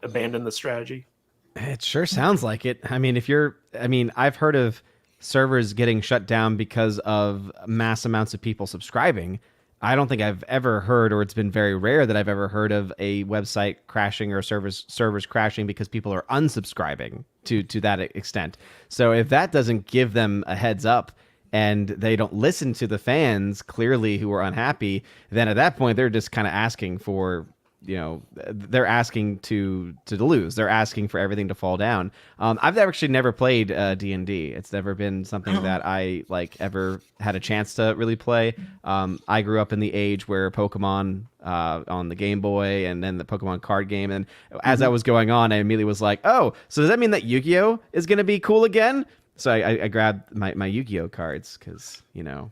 abandon the strategy? It sure sounds like it. I mean, I've heard of servers getting shut down because of mass amounts of people subscribing. I don't think I've ever heard, or it's been very rare that I've ever heard of a website crashing or servers crashing because people are unsubscribing to that extent. So if that doesn't give them a heads up and they don't listen to the fans clearly who are unhappy, then at that point they're just kind of asking for, you know, they're asking to lose. They're asking for everything to fall down. I've actually never played D&D. It's never been something that I like ever had a chance to really play. I grew up in the age where Pokemon on the Game Boy and then the Pokemon card game. And as I was going on, I immediately was like, oh, so does that mean that Yu-Gi-Oh is going to be cool again? So I grabbed my Yu-Gi-Oh cards because, you know,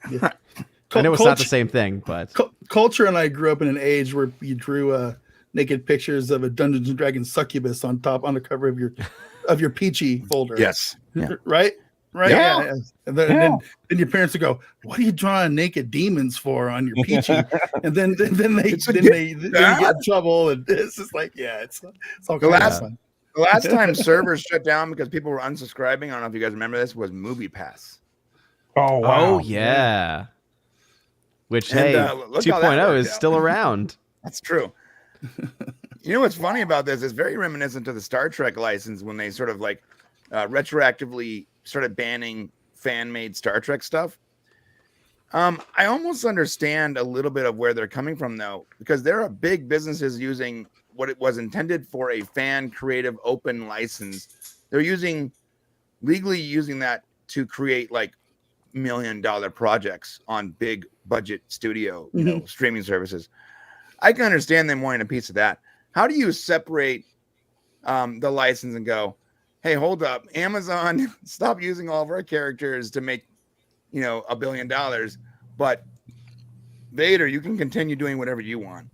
I know it's not the same thing, but Culture and I grew up in an age where you drew naked pictures of a Dungeons and Dragons succubus on the cover of your Peachy folder. Yes. Yeah. Right. Yeah. And then your parents would go, "What are you drawing naked demons for on your Peachy?" And then they get in trouble, and it's just like, it's all kind of fun. The last time servers shut down because people were unsubscribing, I don't know if you guys remember this, was Movie Pass. Oh wow! Oh yeah. Which, And, hey, look how that 2.0 is worked out. still around. That's true. You know what's funny about this? It's very reminiscent to the Star Trek license when they sort of like retroactively started banning fan-made Star Trek stuff. I almost understand a little bit of where they're coming from, though, because there are big businesses using what it was intended for, a fan creative open license. They're legally using that to create like $1 million projects on big budget studio, you know, streaming services. I can understand them wanting a piece of that. How do you separate the license and go, hey, hold up, Amazon, stop using all of our characters to make, you know, $1 billion, but Vader, you can continue doing whatever you want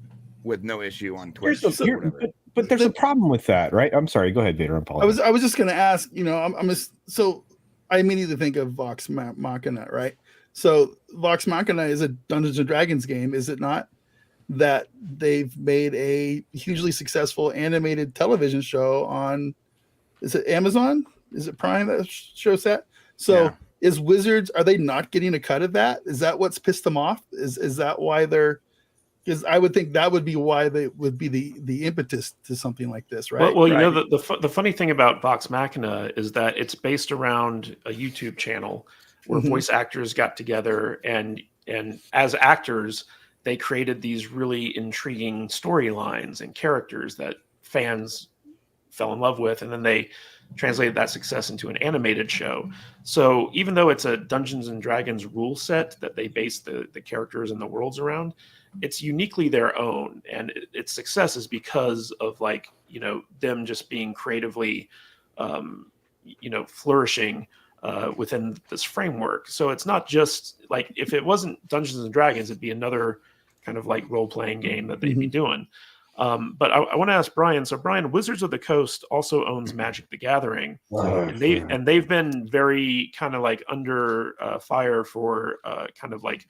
with no issue on Twitch or whatever. But there's a problem with that, right? I'm sorry. Go ahead, Vader. I was just going to ask, you know, so I immediately think of Vox Machina, right? So Vox Machina is a Dungeons and Dragons game, is it not? That they've made a hugely successful animated television show on, is it Amazon? Is it Prime that shows that? So is Wizards, are they not getting a cut of that? Is that what's pissed them off? Is that why they're, because I would think that would be why they would be the impetus to something like this, right? Well, you know, the funny thing about Vox Machina is that it's based around a YouTube channel where voice actors got together and as actors, they created these really intriguing storylines and characters that fans fell in love with, and then they translated that success into an animated show. So even though it's a Dungeons and Dragons rule set that they base the characters and the worlds around, it's uniquely their own, and its success is because of, like, you know, them just being creatively, you know, flourishing within this framework. So it's not just like, if it wasn't Dungeons and Dragons, it'd be another kind of like role-playing game that they'd be doing. But I want to ask Brian. So Brian, Wizards of the Coast also owns Magic the Gathering, and they've been very kind of like under fire for kind of like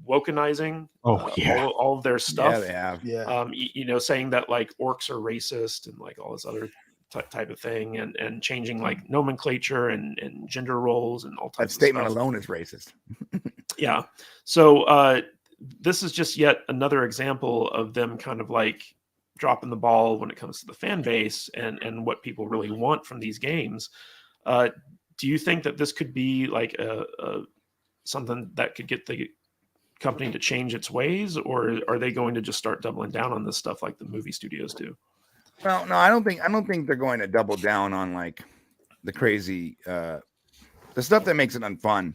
wokenizing all of their stuff. Yeah, they have. You know, saying that like orcs are racist and like all this other type of thing, and changing like nomenclature and gender roles and all types. That statement alone is racist. Yeah. So this is just yet another example of them kind of like dropping the ball when it comes to the fan base and what people really want from these games. Do you think that this could be like a something that could get the company to change its ways, or are they going to just start doubling down on this stuff like the movie studios do? Well, no, I don't think they're going to double down on like the crazy the stuff that makes it unfun.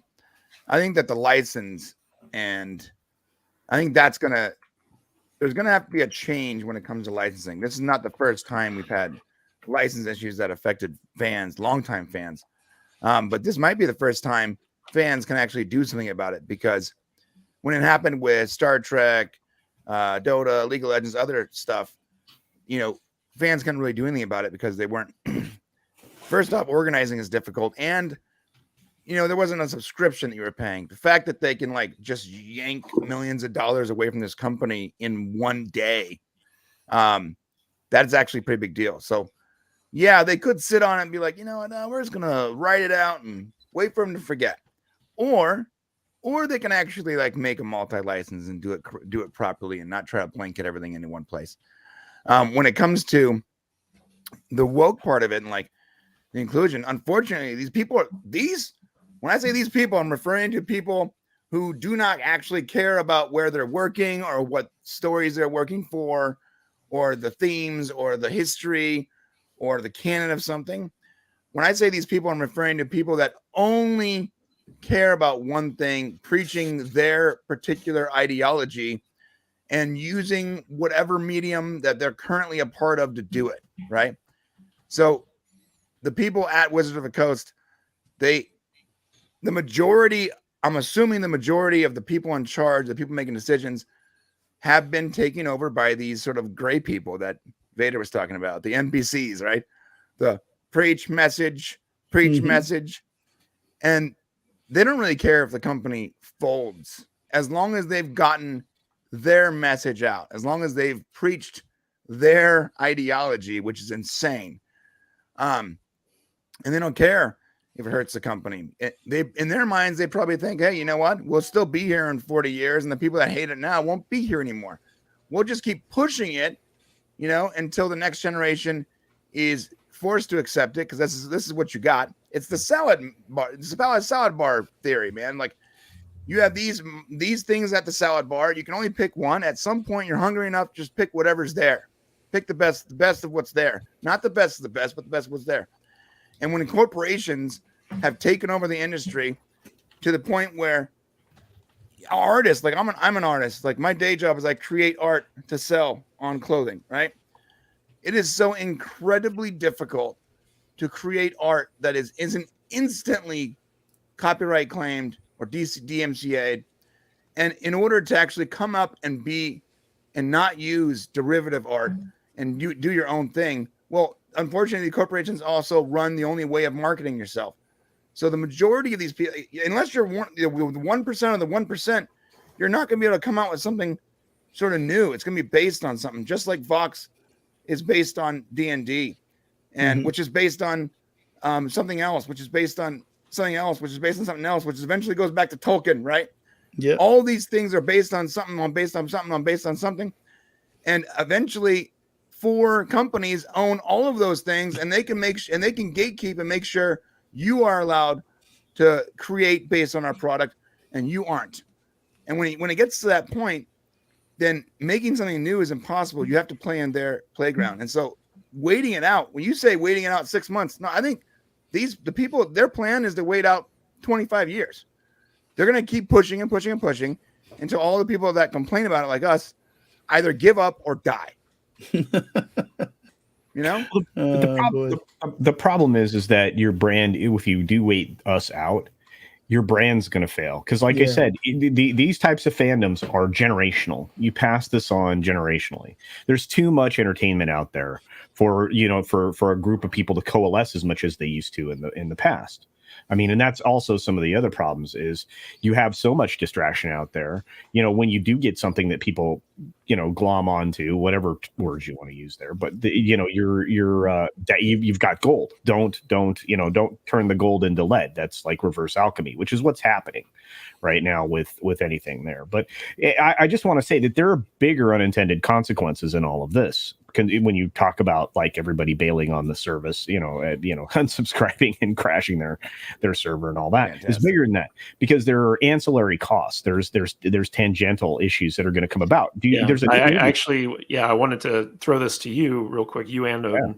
I think that the license, and I think there's gonna have to be a change when it comes to licensing. This is not the first time we've had license issues that affected fans, longtime fans. But this might be the first time fans can actually do something about it, because when it happened with Star Trek, Dota, League of Legends, other stuff, fans couldn't really do anything about it because they weren't. First off, organizing is difficult, and there wasn't a subscription that you were paying. The fact that they can like just yank millions of dollars away from this company in one day, that's actually a pretty big deal. So yeah, they could sit on it and be like, we're just gonna write it out and wait for them to forget, or they can actually like make a multi-license and do it properly and not try to blanket everything into one place. When it comes to the woke part of it and like the inclusion, unfortunately, when I say these people, I'm referring to people who do not actually care about where they're working or what stories they're working for, or the themes or the history or the canon of something. When I say these people, I'm referring to people that only care about one thing, preaching their particular ideology and using whatever medium that they're currently a part of to do it, right? So the people at Wizards of the Coast, I'm assuming the majority of the people in charge, the people making decisions, have been taken over by these sort of gray people that Vader was talking about, the NPCs, right? The preach message. And they don't really care if the company folds, as long as they've gotten their message out, as long as they've preached their ideology, which is insane. And they don't care if it hurts the company. In their minds, they probably think, hey, you know what? We'll still be here in 40 years, and the people that hate it now won't be here anymore. We'll just keep pushing it, until the next generation is forced to accept it, because this is what you got. It's the salad bar. It's the salad bar theory, man. Like, you have these things at the salad bar. You can only pick one. At some point, you're hungry enough, just pick whatever's there. Pick the best of what's there. Not the best of the best, but the best of what's there. And when corporations have taken over the industry to the point where artists, like I'm an artist, like my day job is I create art to sell on clothing, right? It is so incredibly difficult to create art that isn't instantly copyright claimed or DMCA'd. And in order to actually come up and not use derivative art and you do your own thing, well, unfortunately, corporations also run the only way of marketing yourself. So the majority of these people, unless you're 1% of the 1%, you're not going to be able to come out with something sort of new. It's going to be based on something, just like Vox is based on D&D, and which is based on something else, which is based on something else, which is based on something else, which eventually goes back to Tolkien, right? Yeah. All these things are based on something, based on something, and eventually 4 companies own all of those things, and they can gatekeep and make sure you are allowed to create based on our product and you aren't. And when it gets to that point, then making something new is impossible. You have to play in their playground. And so waiting it out, when you say waiting it out 6 months, no, I think the people, their plan is to wait out 25 years. They're going to keep pushing and pushing and pushing until all the people that complain about it, like us, either give up or die. The problem is that your brand, if you do wait us out, your brand's going to fail. Because like I said, these types of fandoms are generational. You pass this on generationally. There's too much entertainment out there for a group of people to coalesce as much as they used to in the past. I mean, and that's also some of the other problems is you have so much distraction out there. When you do get something that people, glom onto, whatever words you want to use there, but you've got gold. Don't turn the gold into lead. That's like reverse alchemy, which is what's happening right now with anything there. But I just want to say that there are bigger unintended consequences in all of this. When you talk about like everybody bailing on the service, unsubscribing and crashing their server and all that, Fantastic. It's bigger than that because there are ancillary costs. There's tangential issues that are going to come about. I wanted to throw this to you real quick, you and Odin.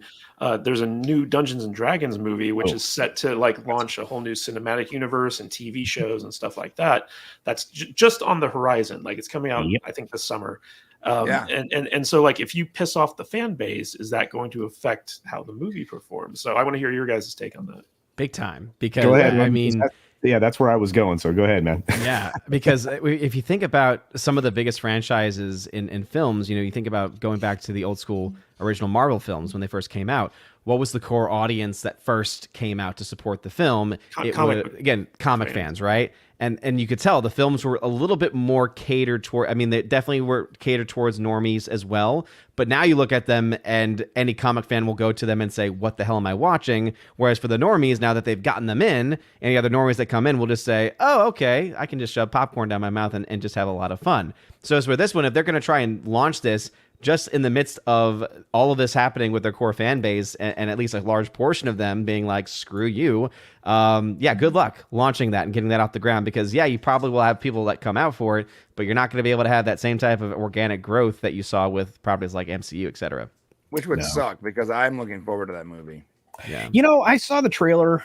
There's a new Dungeons and Dragons movie which is set to like launch a whole new cinematic universe and TV shows and stuff like that. That's just on the horizon. Like it's coming out, I think, this summer. And so like if you piss off the fan base, is that going to affect how the movie performs? So I want to hear your guys' take on that. Big time, because go ahead, I mean, that's where I was going. So go ahead, man. Yeah, because if you think about some of the biggest franchises in films, you think about going back to the old school original Marvel films when they first came out. What was the core audience that first came out to support the film? Comic fans, right? And you could tell the films were a little bit more catered toward. I mean, they definitely were catered towards normies as well. But now you look at them, and any comic fan will go to them and say, "What the hell am I watching?" Whereas for the normies, now that they've gotten them in, any other normies that come in will just say, "Oh, okay, I can just shove popcorn down my mouth and just have a lot of fun." So as for this one, if they're going to try and launch this just in the midst of all of this happening with their core fan base, and at least a large portion of them being like, screw you. Good luck launching that and getting that off the ground, because you probably will have people that come out for it, but you're not going to be able to have that same type of organic growth that you saw with properties like MCU, et cetera. Which would suck, because I'm looking forward to that movie. Yeah. I saw the trailer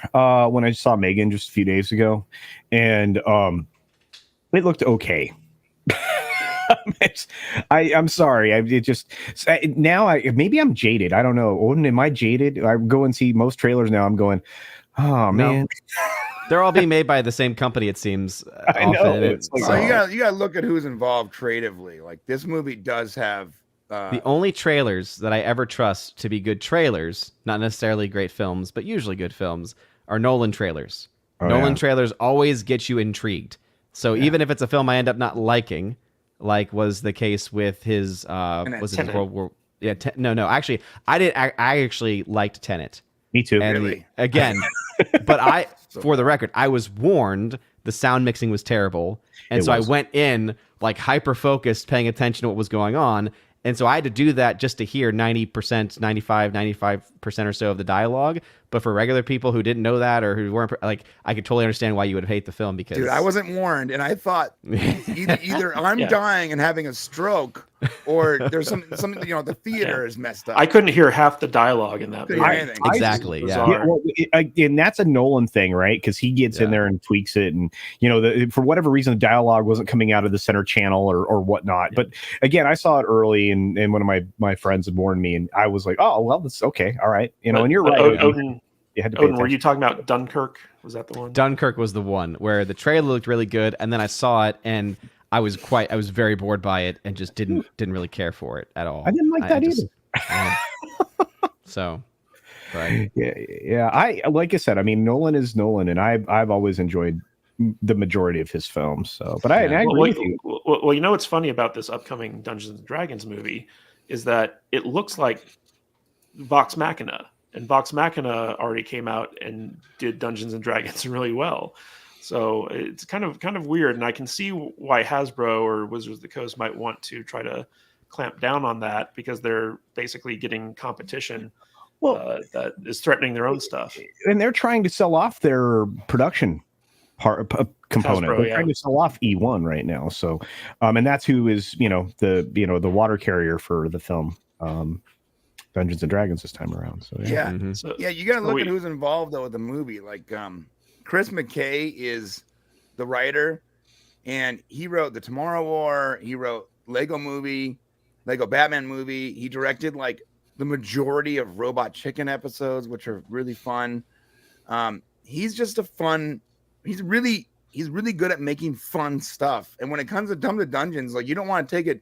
when I saw Megan just a few days ago, and it looked okay. I'm sorry. Maybe I'm jaded. I don't know. Odin, am I jaded? I go and see most trailers now. I'm going, oh man. They're all being made by the same company, it seems. I know. You gotta look at who's involved creatively. Like this movie does have the only trailers that I ever trust to be good trailers, not necessarily great films, but usually good films, are Nolan trailers. Nolan trailers always get you intrigued. So even if it's a film I end up not liking, like was the case with his was it World War? Yeah, actually, I actually liked Tenet. Me too. And really? But for the record, I was warned the sound mixing was terrible, and I went in like hyper focused, paying attention to what was going on. And so I had to do that just to hear 90%, 95% or so of the dialogue. But for regular people who didn't know that, or who weren't like, I could totally understand why you would hate the film, because dude, I wasn't warned, and I thought either I'm dying and having a stroke, or there's something the theater is messed up. I couldn't hear half the dialogue in that movie. Exactly. And that's a Nolan thing, right? Because he gets in there and tweaks it, and for whatever reason, the dialogue wasn't coming out of the center channel or whatnot. But again, I saw it early, and one of my friends had warned me, and I was like, oh well, that's okay, all right, and you're right. Odin, were you talking about Dunkirk? Was that the one? Dunkirk was the one where the trailer looked really good, and then I saw it, and I was very bored by it, and just didn't really care for it at all. I didn't like that either. But I like I said, I mean, Nolan is Nolan, and I've always enjoyed the majority of his films. So, but I agree with you. Well, what's funny about this upcoming Dungeons and Dragons movie is that it looks like Vox Machina. And Vox Machina already came out and did Dungeons and Dragons really well. So it's kind of weird. And I can see why Hasbro or Wizards of the Coast might want to try to clamp down on that, because they're basically getting competition that is threatening their own stuff. And they're trying to sell off their production component. Hasbro, they're trying to sell off E1 right now. So, and that's who is, the water carrier for the film. Dungeons and Dragons this time around. So you gotta look at who's involved though with the movie. Like Chris McKay is the writer, and he wrote The Tomorrow War, he wrote Lego Batman movie, he directed like the majority of Robot Chicken episodes, which are really fun. He's really good at making fun stuff. And when it comes to Dungeons, like you don't want to take it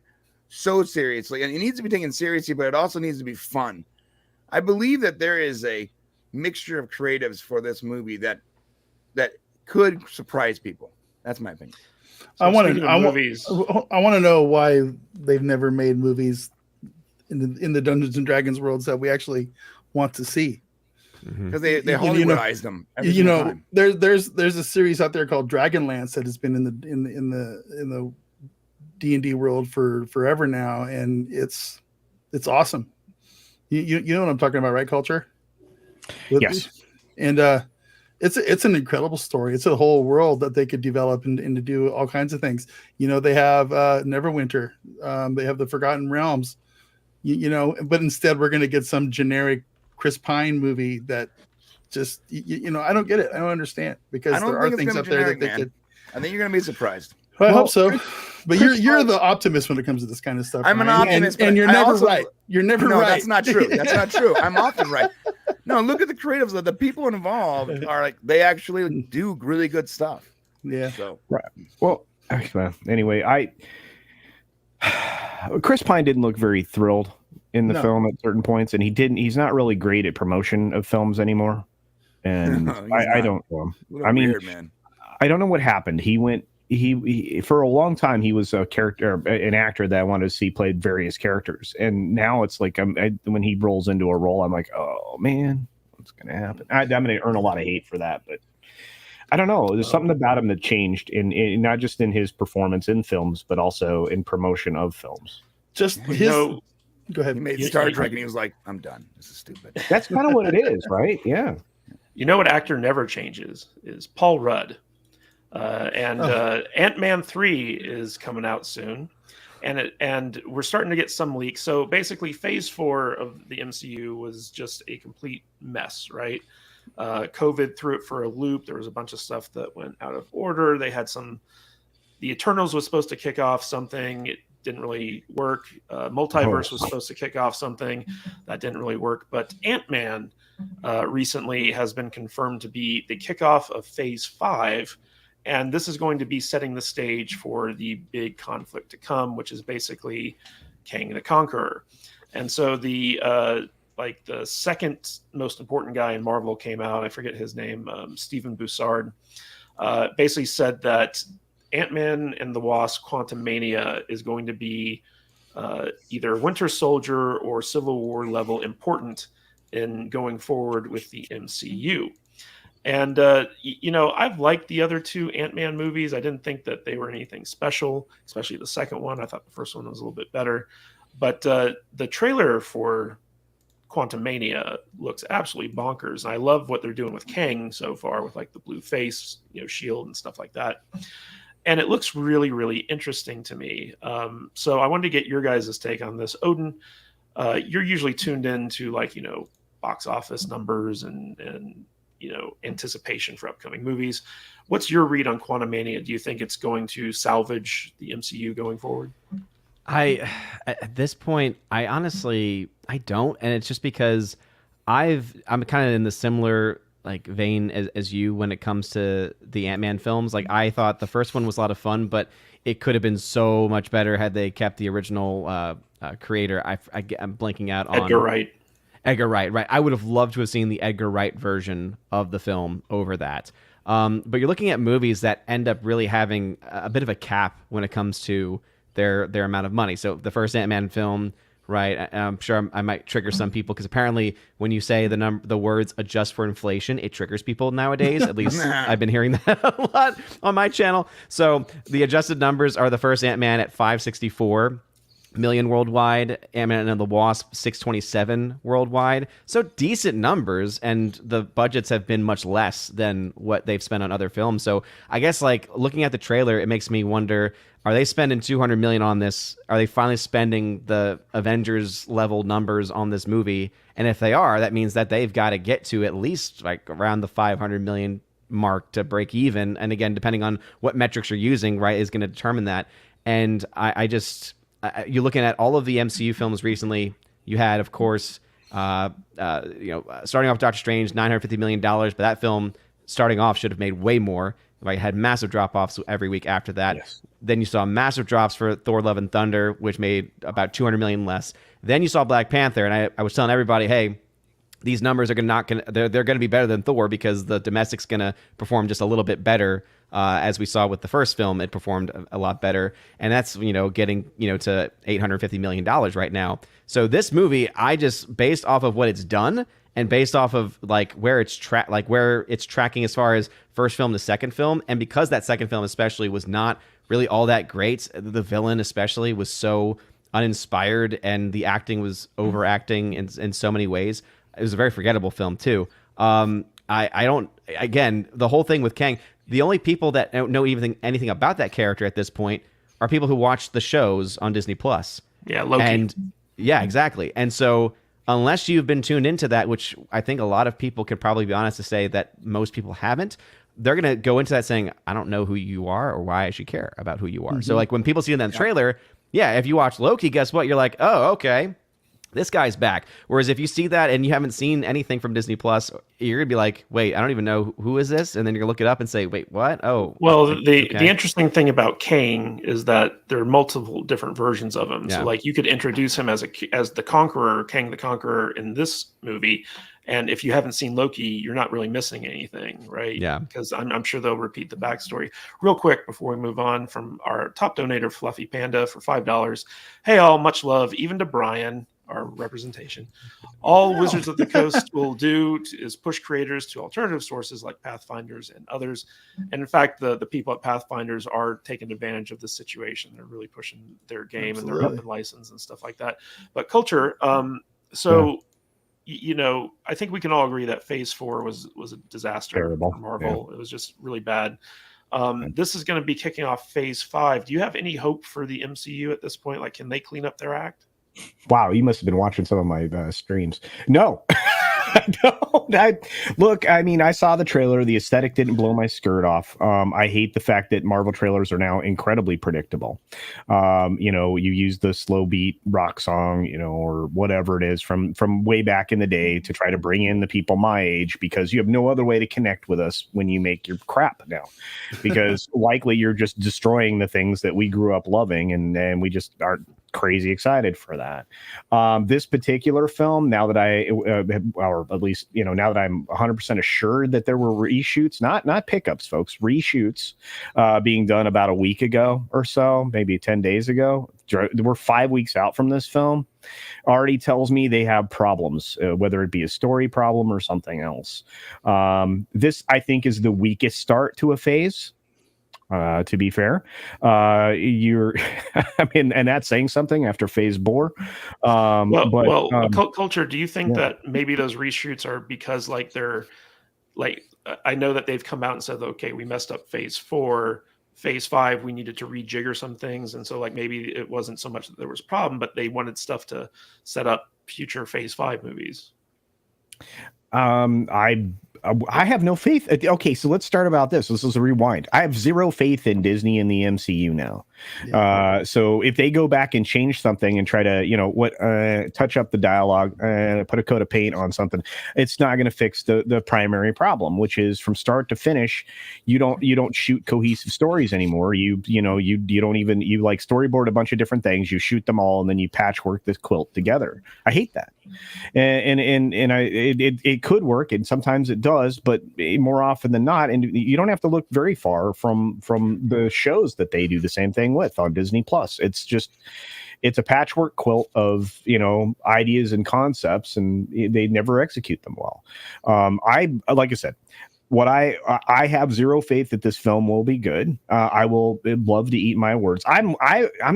so seriously, and it needs to be taken seriously, but it also needs to be fun. I believe that there is a mixture of creatives for this movie that that could surprise people. That's my opinion. So I want speaking to. of movies. I want to know why they've never made movies in the Dungeons and Dragons worlds that we actually want to see. Because they You know- Hollywoodized them. Every You single know, time. there's a series out there called Dragonlance that has been in the D&D world for forever now, and it's awesome. You know what I'm talking about, right, Culture? Yes. And it's an incredible story. It's a whole world that they could develop and to do all kinds of things. You know, they have Neverwinter. They have the Forgotten Realms. You know, but instead we're going to get some generic Chris Pine movie that just you know, I don't get it. I don't understand, because I don't there think are it's things gonna out be there generic, that they man. could. I think you're gonna be surprised. Well, I Well, hope so. But you're the optimist when it comes to this kind of stuff. I'm an Ryan, optimist, and but you're I never also- right. You're never No, right. that's not true. That's not true. I'm often right. No, look at the creatives. The people involved are like, they actually do really good stuff. Yeah. So Well, anyway, Chris Pine didn't look very thrilled in the No. film at certain points, and he's not really great at promotion of films anymore. And No, he's I not. don't know. what a I mean, weird man. I don't know what happened. He for a long time he was an actor that I wanted to see played various characters, and now it's like when he rolls into a role, I'm like, oh man, what's gonna happen? I'm gonna earn a lot of hate for that, but I don't know. There's something about him that changed in not just in his performance in films, but also in promotion of films. Just You his. know, Go ahead. He made you- Star you- Trek and he was like, I'm done. This is stupid. That's kind of what it is, right? Yeah. you know what actor never changes is Paul Rudd. Ant-Man 3 is coming out soon, and we're starting to get some leaks. So basically, Phase 4 of the MCU was just a complete mess, right? COVID threw it for a loop. There was a bunch of stuff that went out of order. They had the Eternals was supposed to kick off something. It didn't really work. Multiverse was supposed to kick off something that didn't really work. But Ant-Man recently has been confirmed to be the kickoff of Phase 5. And this is going to be setting the stage for the big conflict to come, which is basically Kang the Conqueror. And so the second most important guy in Marvel came out. I forget his name, Stephen Boussard, basically said that Ant-Man and the Wasp: Quantumania is going to be either Winter Soldier or Civil War level important in going forward with the MCU. And, I've liked the other two Ant-Man movies. I didn't think that they were anything special, especially the second one. I thought the first one was a little bit better. But the trailer for Quantumania looks absolutely bonkers. And I love what they're doing with Kang so far, with like the blue face, shield and stuff like that. And it looks really, really interesting to me. So I wanted to get your guys' take on this. Odin, you're usually tuned in to box office numbers and anticipation for upcoming movies. What's your read on Quantumania? Do you think it's going to salvage the MCU going forward? At this point, I don't, and it's just because I'm kind of in the similar vein as you when it comes to the Ant-Man films. Like, I thought the first one was a lot of fun, but it could have been so much better had they kept the original creator. I'm blanking out on Edgar Wright, right. I would have loved to have seen the Edgar Wright version of the film over that. But you're looking at movies that end up really having a bit of a cap when it comes to their amount of money. So the first Ant-Man film, right, I'm sure I might trigger some people, because apparently when you say the words adjust for inflation, it triggers people nowadays. At least I've been hearing that a lot on my channel. So the adjusted numbers are the first Ant-Man at $564 million worldwide, Ant-Man and the Wasp 627 worldwide. So decent numbers, and the budgets have been much less than what they've spent on other films. So I guess looking at the trailer, it makes me wonder, are they spending $200 million on this? Are they finally spending the Avengers level numbers on this movie? And if they are, that means that they've got to get to at least around the $500 million mark to break even. And again, depending on what metrics you're using, right, is going to determine that. And you're looking at all of the MCU films recently. You had, of course, starting off Doctor Strange, $950 million, but that film starting off should have made way more. It had massive drop-offs every week after that. Yes. Then you saw massive drops for Thor: Love and Thunder, which made about $200 million less. Then you saw Black Panther, and I was telling everybody, hey, these numbers are they're going to be better than Thor because the domestic's going to perform just a little bit better. As we saw with the first film, it performed a lot better, and that's getting to $850 million right now. So this movie, I just based off of what it's done and based off of like where it's tracking as far as first film to second film, and because that second film especially was not really all that great, the villain especially was so uninspired, and the acting was overacting in so many ways. It was a very forgettable film too. I don't. Again, the whole thing with Kang. The only people that know anything about that character at this point are people who watch the shows on Disney Plus. Yeah, Loki. And yeah, exactly. And so unless you've been tuned into that, which I think a lot of people could probably be honest to say that most people haven't, they're going to go into that saying, I don't know who you are or why I should care about who you are. Mm-hmm. So like when people see that trailer, if you watch Loki, guess what? You're like, oh, okay. This guy's back. Whereas if you see that and you haven't seen anything from Disney Plus, you're gonna be like, wait, I don't even know who is this? And then you're gonna look it up and say, wait, what? Oh, well, the interesting thing about Kang is that there are multiple different versions of him. Yeah. So like you could introduce him as the Conqueror, Kang the Conqueror in this movie. And if you haven't seen Loki, you're not really missing anything, right? Yeah. Because I'm sure they'll repeat the backstory. Real quick before we move on, from our top donator, Fluffy Panda, for $5. Hey all, much love, even to Brian, our representation. All Wizards of the Coast will do is push creators to alternative sources like Pathfinders and others. And in fact, the people at Pathfinders are taking advantage of this situation. They're really pushing their game and their open license and stuff like that. But culture, I think we can all agree that Phase 4 was a disaster for Marvel. Yeah. It was just really bad. This is going to be kicking off Phase 5. Do you have any hope for the MCU at this point? Like, can they clean up their act? Wow, you must have been watching some of my streams. No. Look, I mean, I saw the trailer. The aesthetic didn't blow my skirt off. I hate the fact that Marvel trailers are now incredibly predictable. You use the slow beat rock song, or whatever it is from way back in the day to try to bring in the people my age, because you have no other way to connect with us when you make your crap now, because likely you're just destroying the things that we grew up loving, and we just aren't crazy excited for that. This particular film, now that or at least, now that I'm 100% assured that there were reshoots, not pickups, folks, reshoots being done about a week ago or so, maybe 10 days ago. We're 5 weeks out from this film. Already tells me they have problems, whether it be a story problem or something else. This, I think, is the weakest start to a phase. To be fair, and that's saying something after Phase 4. Culture, do you think that maybe those reshoots are because I know that they've come out and said, okay, we messed up Phase 4, Phase 5, we needed to rejigger some things, and so maybe it wasn't so much that there was a problem, but they wanted stuff to set up future Phase 5 movies. I have no faith. Okay, so let's start about this. This is a rewind. I have zero faith in Disney and the MCU now. Yeah. So if they go back and change something and try to, touch up the dialogue, put a coat of paint on something, it's not going to fix the primary problem, which is from start to finish, you don't shoot cohesive stories anymore. You don't even storyboard a bunch of different things. You shoot them all and then you patchwork this quilt together. I hate that. It could work, and sometimes it does, but more often than not, and you don't have to look very far from the shows that they do the same thing with on Disney Plus. It's a patchwork quilt of ideas and concepts, and they never execute them well. Like I said, I have zero faith that this film will be good. I will love to eat my words. I'm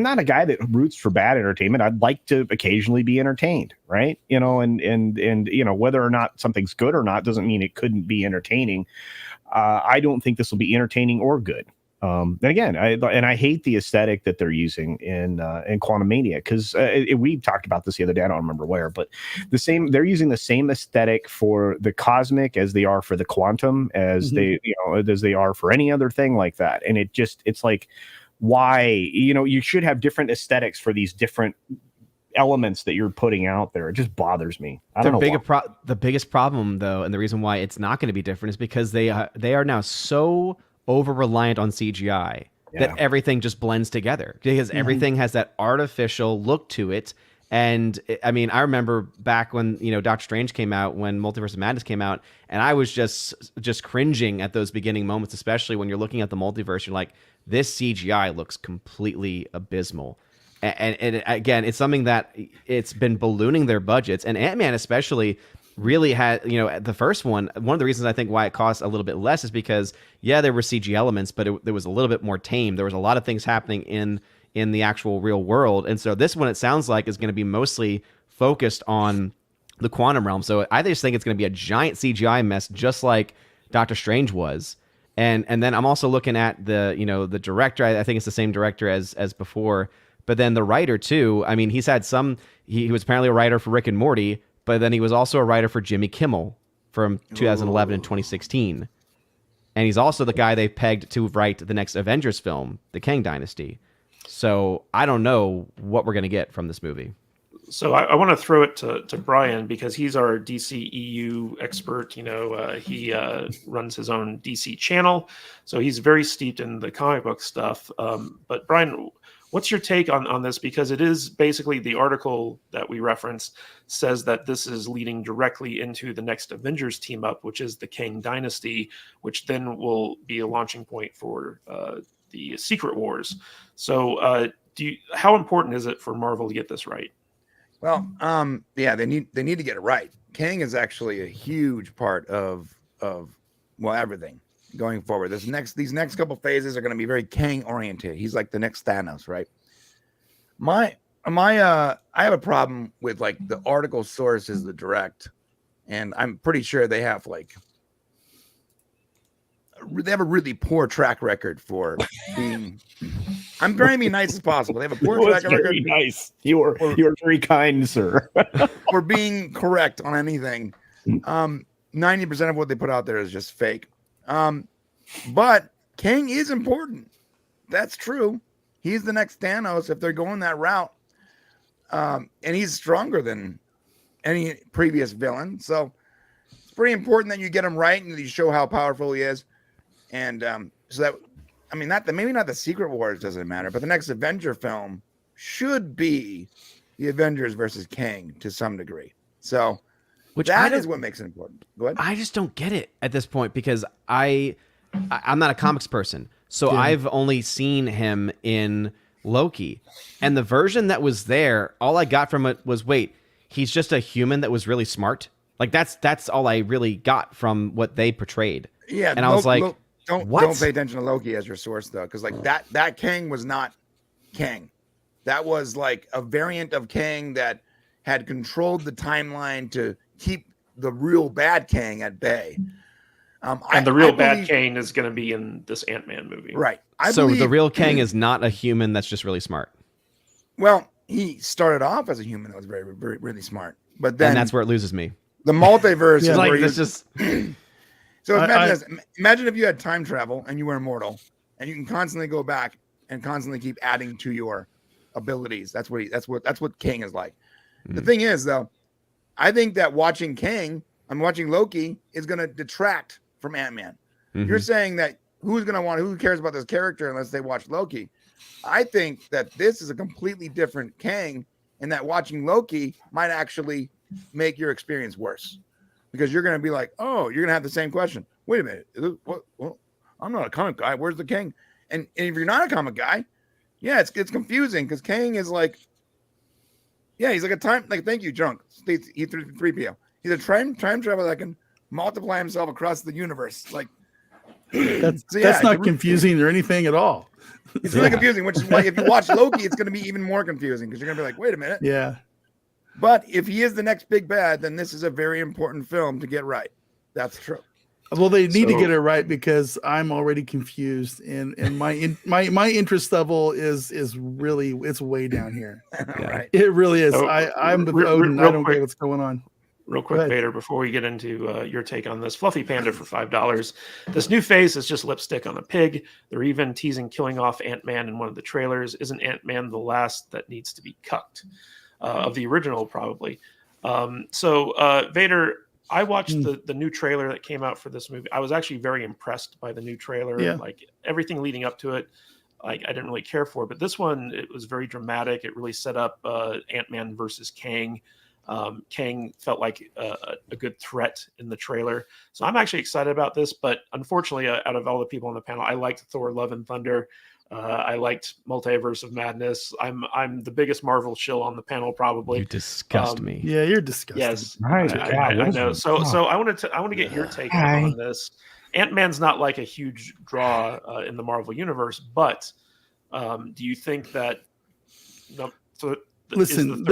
not a guy that roots for bad entertainment. I'd like to occasionally be entertained, right? And whether or not something's good or not doesn't mean it couldn't be entertaining. I don't think this will be entertaining or good. Again, I hate the aesthetic that they're using in Quantumania, because we talked about this the other day. I don't remember where, but they're using the same aesthetic for the cosmic as they are for the quantum, as as they are for any other thing like that. And it's like, why, you should have different aesthetics for these different elements that you're putting out there. It just bothers me. The biggest problem, though, and the reason why it's not going to be different, is because they are now so over reliant on CGI that everything just blends together, because everything has that artificial look to it, And I mean, I remember back when, you know, Doctor Strange came out, when Multiverse of Madness came out, and I was just cringing at those beginning moments, especially when you're looking at the multiverse. You're like, this CGI looks completely abysmal. And again, it's something that it's been ballooning their budgets, and Ant-Man especially really had, you know, the first one of the reasons I think why it cost a little bit less is because, yeah, there were CG elements, but there was a little bit more tame. There was a lot of things happening in the actual real world. And so this one, it sounds like, is going to be mostly focused on the quantum realm. So I just think it's going to be a giant CGI mess, just like Doctor Strange was. And then I'm also looking at the, you know, the director. I think it's the same director as before, but then the writer too. I mean, he was apparently a writer for Rick and Morty, but then he was also a writer for Jimmy Kimmel from 2011 and 2016. And he's also the guy they pegged to write the next Avengers film, the Kang Dynasty. So I don't know what we're going to get from this movie. So I want to throw it to Brian, because he's our DCEU expert. You know, he runs his own DC channel, so he's very steeped in the comic book stuff. But Brian, what's your take on this? Because it is basically, the article that we referenced says that this is leading directly into the next Avengers team up, which is the Kang Dynasty, which then will be a launching point for the Secret Wars. So how important is it for Marvel to get this right? Well, yeah, they need to get it right. Kang is actually a huge part of everything going forward. These next couple phases are going to be very Kang oriented. He's like the next Thanos, right? I have a problem with, like, the article source is the direct, and I'm pretty sure they have a really poor track record for being. I'm trying to be nice as possible. They have a poor track record. Very nice. You are very kind, sir. For being correct on anything. 90% of what they put out there is just fake. But Kang is important. That's true. He's the next Thanos if they're going that route. And he's stronger than any previous villain. So it's pretty important that you get him right and that you show how powerful he is. And so that, I mean, maybe not the Secret Wars doesn't matter, but the next Avenger film should be the Avengers versus Kang to some degree. So that is what makes it important. Go ahead. I just don't get it at this point, because I'm not a comics person. So I've only seen him in Loki. And the version that was there, all I got from it was, wait, he's just a human that was really smart. Like that's all I really got from what they portrayed. Yeah. And I was like, don't pay attention to Loki as your source, though, because like that Kang was not Kang. That was like a variant of Kang that had controlled the timeline to keep the real bad Kang at bay. And the real bad Kang is going to be in this Ant-Man movie, right? So the real Kang is not a human that's just really smart. Well, he started off as a human that was very, very, really smart, but then that's where it loses me. The multiverse is like where this just. So imagine if you had time travel and you were immortal, and you can constantly go back and constantly keep adding to your abilities. That's what Kang is like. Mm. The thing is, though, I think that watching Loki is going to detract from Ant-Man. Mm-hmm. You're saying that who cares about this character unless they watch Loki? I think that this is a completely different Kang, and that watching Loki might actually make your experience worse. Because you're going to be like, oh, you're going to have the same question. Wait a minute. Well, I'm not a comic guy. Where's the Kang? And if you're not a comic guy, yeah, it's confusing, because Kang is like, yeah, he's like a time, like, thank you, drunk. He's 3PO. He's a time traveler that can multiply himself across the universe. Like, that's not confusing or anything at all. It's really confusing, which is why if you watch Loki, it's going to be even more confusing, because you're going to be like, wait a minute. Yeah. But if he is the next big bad, then this is a very important film to get right. That's true. Well, they need to get it right, because I'm already confused, and my interest level is really, it's way down here. Right. It really is. I'm the Odin. I don't get what's going on. Real quick, Vader, before we get into your take on this, Fluffy Panda for $5. This new face is just lipstick on a pig. They're even teasing killing off Ant-Man in one of the trailers. Isn't Ant-Man the last that needs to be cucked? Of the original, probably. So Vader, I watched the new trailer that came out for this movie. I was actually very impressed by the new trailer. Yeah. Like everything leading up to it. like I didn't really care for. But this one, it was very dramatic. It really set up Ant-Man versus Kang. Kang felt like a good threat in the trailer, so I'm actually excited about this. But unfortunately, out of all the people on the panel, I liked Thor: Love and Thunder. I liked Multiverse of Madness. I'm the biggest Marvel shill on the panel, probably. You disgust me. Yeah, you're disgusting. Yes, Right, I know. So I wanted to get your take on this. Ant-Man's not like a huge draw in the Marvel universe, but do you think that? Listen,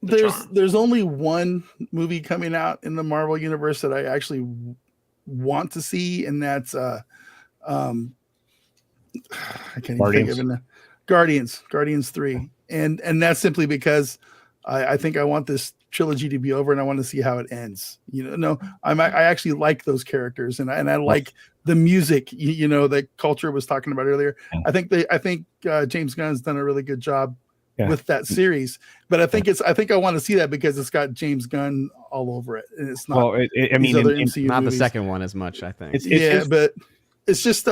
there's only one movie coming out in the Marvel universe that I actually want to see, and that's I can't even think of it now. Guardians 3, and that's simply because I think I want this trilogy to be over, and I want to see how it ends. I actually like those characters, and I like the music. That Culture was talking about earlier. I think James Gunn's done a really good job with that series, but I think I want to see that because it's got James Gunn all over it, and it's not. Well, I mean, other MCU not movies. the second one as much. I think. But it's just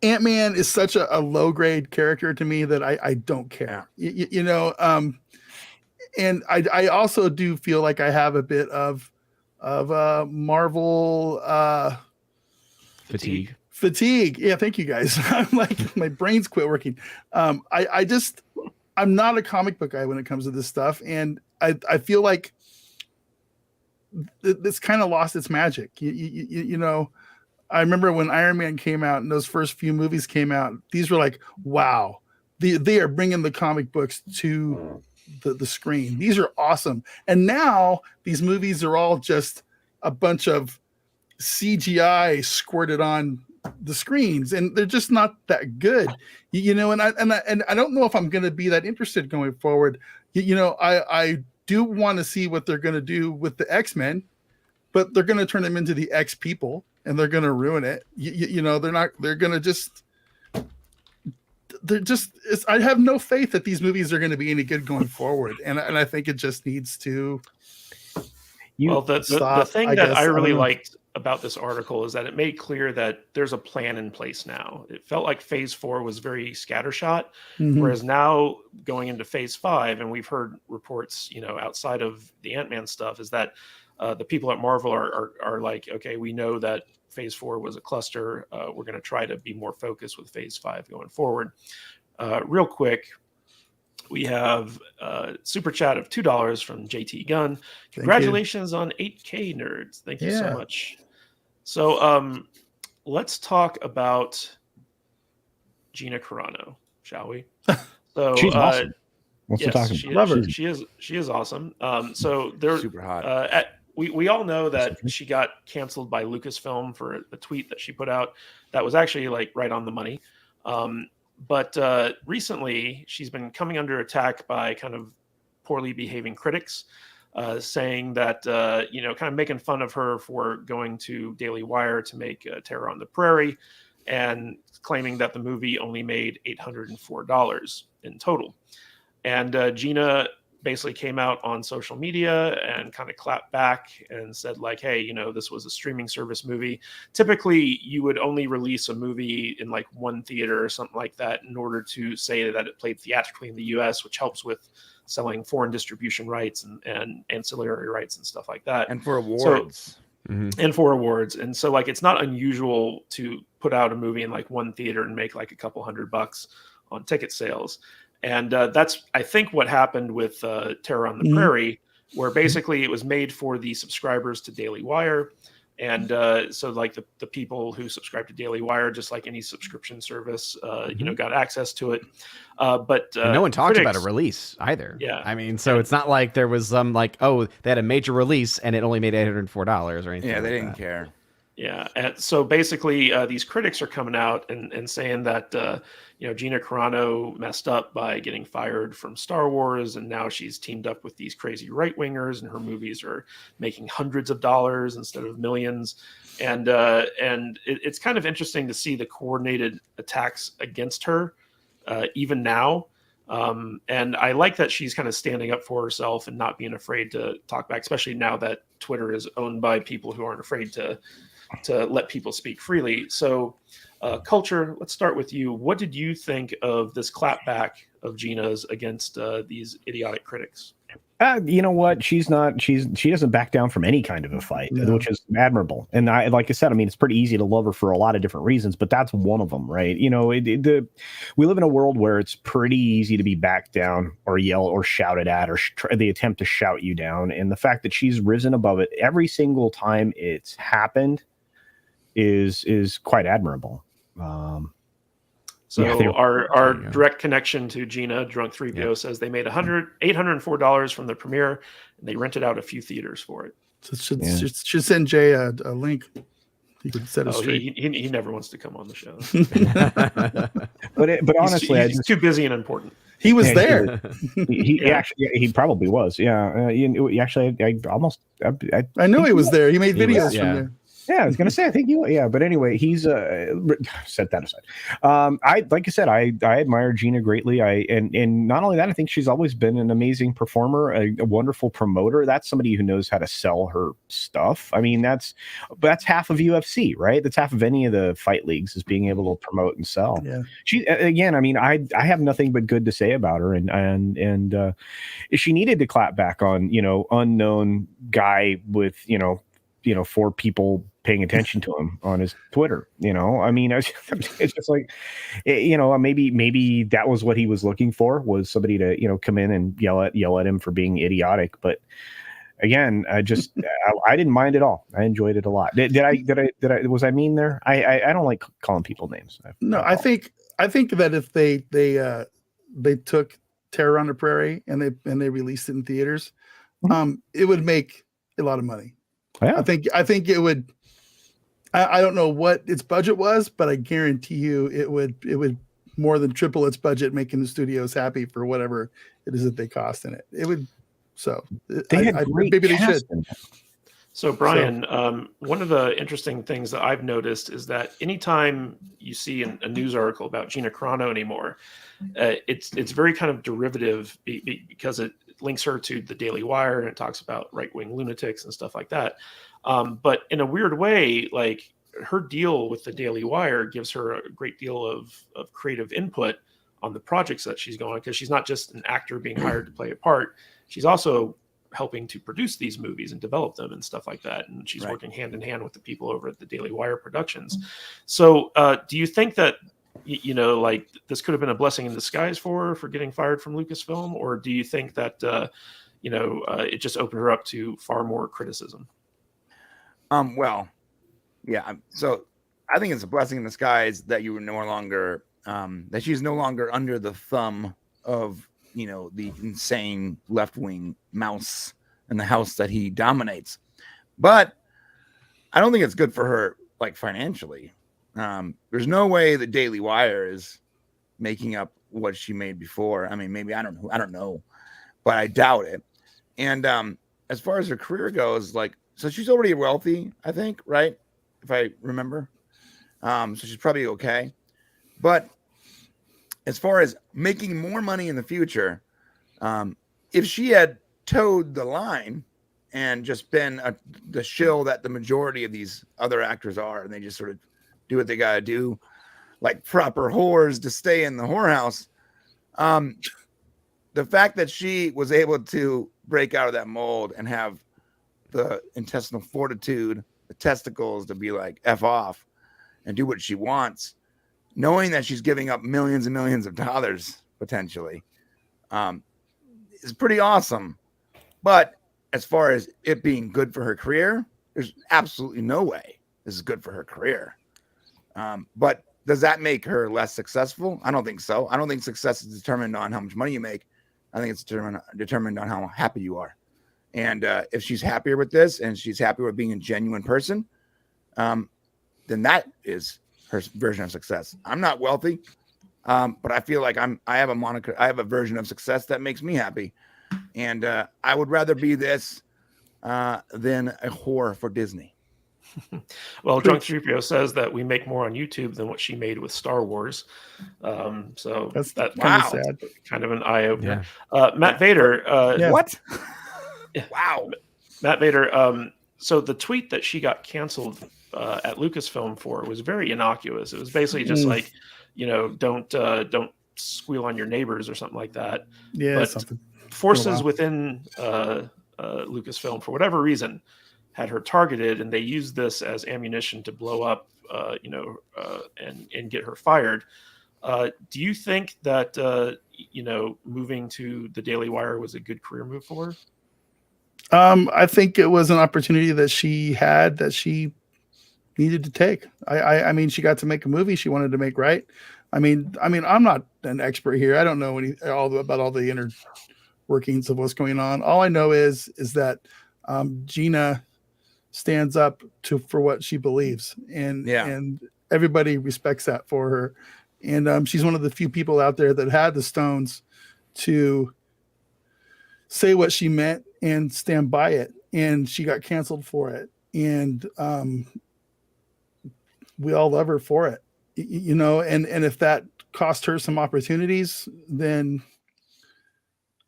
Ant-Man is such a low grade character to me that I don't care. And I also do feel like I have a bit of Marvel fatigue. Yeah, thank you guys. I'm like, my brain's quit working. I'm not a comic book guy when it comes to this stuff, and I feel like it's kind of lost its magic. I remember when Iron Man came out and those first few movies came out, these were like, wow, they are bringing the comic books to the screen. These are awesome. And now these movies are all just a bunch of CGI squirted on the screens, and they're just not that good. And I don't know if I'm going to be that interested going forward. I do want to see what they're going to do with the X-Men, but they're going to turn them into the X people, and they're going to ruin it. I have no faith that these movies are going to be any good going forward. And I think it just needs to. The thing that I really liked about this article is that it made clear that there's a plan in place now. It felt like phase 4 was very scattershot, whereas now going into phase 5, and we've heard reports, outside of the Ant-Man stuff, is that the people at Marvel are like, okay, we know that phase 4 was a cluster. We're going to try to be more focused with phase 5 going forward. Real quick, we have a super chat of $2 from JT Gunn. Congratulations on 8K nerds. Thank you so much. So let's talk about Gina Carano, shall we? So she's awesome. What's Love her. She is awesome. So they're super hot. We all know that she got canceled by Lucasfilm for a tweet that she put out that was actually like right on the money. But recently she's been coming under attack by kind of poorly behaving critics, saying that, kind of making fun of her for going to Daily Wire to make Terror on the Prairie, and claiming that the movie only made $804 in total. And Gina basically came out on social media and kind of clapped back and said like, hey, this was a streaming service movie. Typically you would only release a movie in like one theater or something like that in order to say that it played theatrically in the US, which helps with selling foreign distribution rights and ancillary rights and stuff like that. And for awards. And for awards. And so like, it's not unusual to put out a movie in like one theater and make like a couple $100 on ticket sales. And that's, I think, what happened with Terror on the Prairie, where basically it was made for the subscribers to Daily Wire. And so like the people who subscribe to Daily Wire, just like any subscription service, got access to it. But no one talked about a release either. Yeah. I mean, so it's not like there was some like, oh, they had a major release and it only made $804 or anything. Yeah, they like didn't that. care. Yeah. And so basically these critics are coming out and saying that, Gina Carano messed up by getting fired from Star Wars. And now she's teamed up with these crazy right wingers and her movies are making hundreds of dollars instead of millions. And it's kind of interesting to see the coordinated attacks against her even now. And I like that she's kind of standing up for herself and not being afraid to talk back, especially now that Twitter is owned by people who aren't afraid to to let people speak freely. So, Culture, let's start with you. What did you think of this clapback of Gina's against these idiotic critics? You know what? She doesn't back down from any kind of a fight, which is admirable. And like I said, I mean, it's pretty easy to love her for a lot of different reasons, but that's one of them, right? You know, we live in a world where it's pretty easy to be backed down or yell or shouted at or the attempt to shout you down. And the fact that she's risen above it every single time it's happened is quite admirable. So our direct connection to Gina, Drunk 3PO, says they made $804 from the premiere, and they rented out a few theaters for it. So should send Jay a link. He could set us straight. He never wants to come on the show. but honestly, he's too busy and important. He was there. He probably was. Yeah. Actually, I know he was there. He made videos from there. Yeah, I was gonna say, I think but anyway, he's set that aside. Like I said, I admire Gina greatly. And not only that, I think she's always been an amazing performer, a wonderful promoter. That's somebody who knows how to sell her stuff. I mean, that's half of UFC, right? That's half of any of the fight leagues, is being able to promote and sell. Yeah. She again, I mean, I have nothing but good to say about her, and if she needed to clap back on, unknown guy with, 4 people paying attention to him on his Twitter, I mean, it's just like, maybe that was what he was looking for, was somebody to, come in and yell at him for being idiotic. But again, I didn't mind at all. I enjoyed it a lot. Was I mean there? I don't like calling people names. I think that if they took Terror on the Prairie and they released it in theaters, it would make a lot of money. Yeah. I think it would. I don't know what its budget was, but I guarantee you it would more than triple its budget, making the studios happy for whatever it is that they cost in it. It would. So maybe they should. So Brian, one of the interesting things that I've noticed is that anytime you see a news article about Gina Carano anymore, it's very kind of derivative because it links her to the Daily Wire and it talks about right-wing lunatics and stuff like that. But in a weird way, like, her deal with the Daily Wire gives her a great deal of creative input on the projects that she's going on, because she's not just an actor being hired to play a part. She's also helping to produce these movies and develop them and stuff like that. And she's working hand in hand with the people over at the Daily Wire Productions. So do you think that, like, this could have been a blessing in disguise for her for getting fired from Lucasfilm? Or do you think that, it just opened her up to far more criticism? Well, yeah. So I think it's a blessing in disguise that you were no longer, that she's no longer under the thumb of, the insane left-wing mouse in the house that he dominates. But I don't think it's good for her, like, financially. There's no way the Daily Wire is making up what she made before. I mean, maybe, I don't know, but I doubt it. And as far as her career goes, like, so she's already wealthy, I think, right? If I remember. So she's probably okay. But as far as making more money in the future, if she had towed the line and just been the shill that the majority of these other actors are, and they just sort of do what they got to do, like proper whores to stay in the whorehouse, the fact that she was able to break out of that mold and have the intestinal fortitude, the testicles to be like, F off and do what she wants, knowing that she's giving up millions and millions of dollars potentially, is pretty awesome. But as far as it being good for her career, there's absolutely no way this is good for her career. But does that make her less successful? I don't think so. I don't think success is determined on how much money you make. I think it's determined on how happy you are. And if she's happier with this and she's happy with being a genuine person, then that is her version of success. I'm not wealthy, but I feel like I have a moniker. I have a version of success that makes me happy, and I would rather be this than a whore for Disney. Well, Drunk 3PO says that we make more on YouTube than what she made with Star Wars. So that's kind of sad. Kind of an eye opener. Yeah. Matt Vader. What? Wow. Matt Vader. So the tweet that she got canceled at Lucasfilm for was very innocuous. It was basically just like, don't squeal on your neighbors or something like that. Yeah, but something. forces within Lucasfilm, for whatever reason, had her targeted, and they used this as ammunition to blow up, and get her fired. Do you think that moving to the Daily Wire was a good career move for her? I think it was an opportunity that she had that she needed to take. I mean, she got to make a movie she wanted to make, right? I mean, I'm not an expert here. I don't know about all the inner workings of what's going on. All I know is that Gina stands up for what she believes, and everybody respects that for her. And she's one of the few people out there that had the stones to say what she meant and stand by it. And she got canceled for it. And we all love her for it, and if that cost her some opportunities, then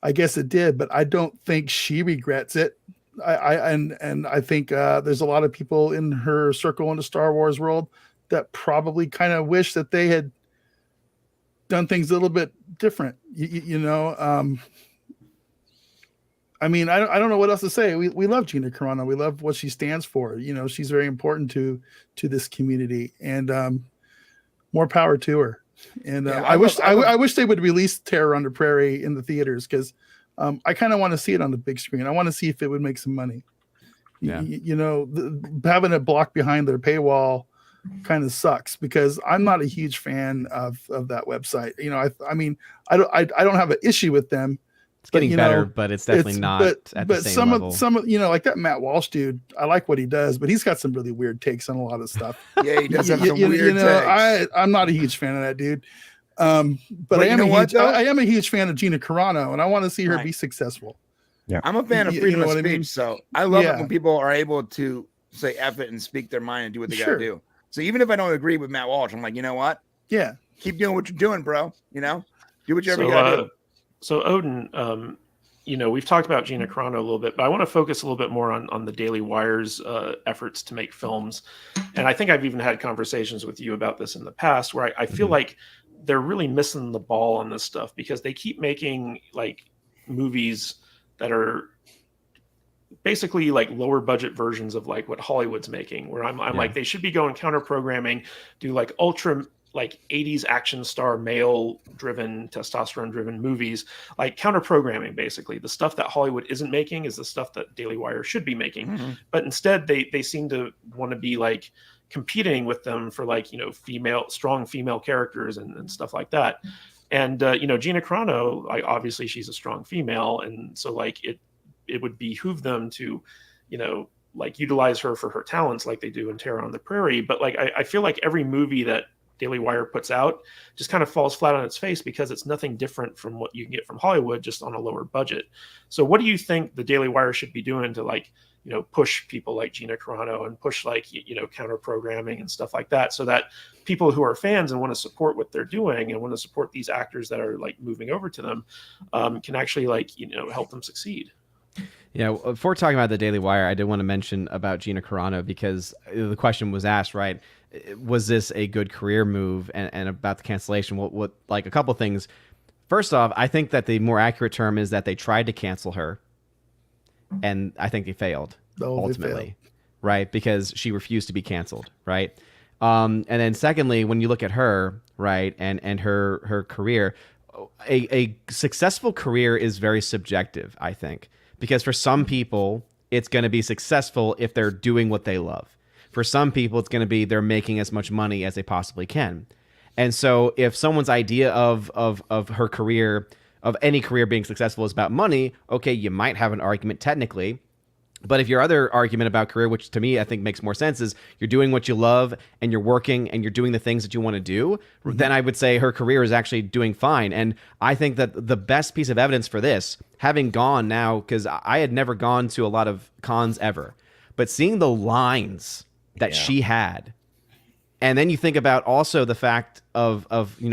I guess it did, but I don't think she regrets it. I think there's a lot of people in her circle in the Star Wars world that probably kind of wish that they had done things a little bit different. I mean, I don't know what else to say. We love Gina Carano. We love what she stands for. She's very important to this community, and more power to her. And I wish they would release Terror on the Prairie in the theaters, because I kind of want to see it on the big screen. I want to see if it would make some money. Yeah. Having it blocked behind their paywall kind of sucks, because I'm not a huge fan of that website. I mean, I don't have an issue with them. It's getting better, but it's definitely not at the same level. Some of like that Matt Walsh dude, I like what he does, but he's got some really weird takes on a lot of stuff. Yeah, he does have some weird takes. I'm not a huge fan of that dude. But I am a huge fan of Gina Carano, and I want to see her be successful. Yeah, I'm a fan of freedom of speech, so I love it when people are able to say F it and speak their mind and do what they gotta do. So even if I don't agree with Matt Walsh, I'm like, you know what? Yeah, keep doing what you're doing, bro. Do whatever you gotta do. So Odin, we've talked about Gina Carano a little bit, but I want to focus a little bit more on the Daily Wire's efforts to make films. And I think I've even had conversations with you about this in the past, where I feel like they're really missing the ball on this stuff, because they keep making like movies that are basically like lower budget versions of like what Hollywood's making, where I'm like, they should be going counter programming, do like ultra like 80s action star male driven, testosterone driven movies, like counter programming. Basically the stuff that Hollywood isn't making is the stuff that Daily Wire should be making. But instead they seem to want to be like competing with them for like, strong female characters and stuff like that. And Gina Carano, like obviously she's a strong female, and so like it would behoove them to like utilize her for her talents like they do in Terror on the Prairie. But like I feel like every movie that Daily Wire puts out just kind of falls flat on its face, because it's nothing different from what you can get from Hollywood, just on a lower budget. So what do you think the Daily Wire should be doing to like push people like Gina Carano and push like counter programming and stuff like that, so that people who are fans and want to support what they're doing and want to support these actors that are like moving over to them can actually like help them succeed? Before talking about the Daily Wire, I did want to mention about Gina Carano, because the question was asked, right? Was this a good career move? And about the cancellation, what like a couple things. First off, I think that the more accurate term is that they tried to cancel her, and I think they failed ultimately, right? Because she refused to be canceled, right? And then secondly, when you look at her, right, and her career, a successful career is very subjective, I think. Because for some people, it's going to be successful if they're doing what they love. For some people, it's going to be they're making as much money as they possibly can. And so if someone's idea of her career, of any career being successful, is about money, okay, you might have an argument technically. But if your other argument about career, which to me I think makes more sense, is you're doing what you love and you're working and you're doing the things that you want to do, then I would say her career is actually doing fine. And I think that the best piece of evidence for this, having gone now, because I had never gone to a lot of cons ever, but seeing the lines that she had, and then you think about also the fact of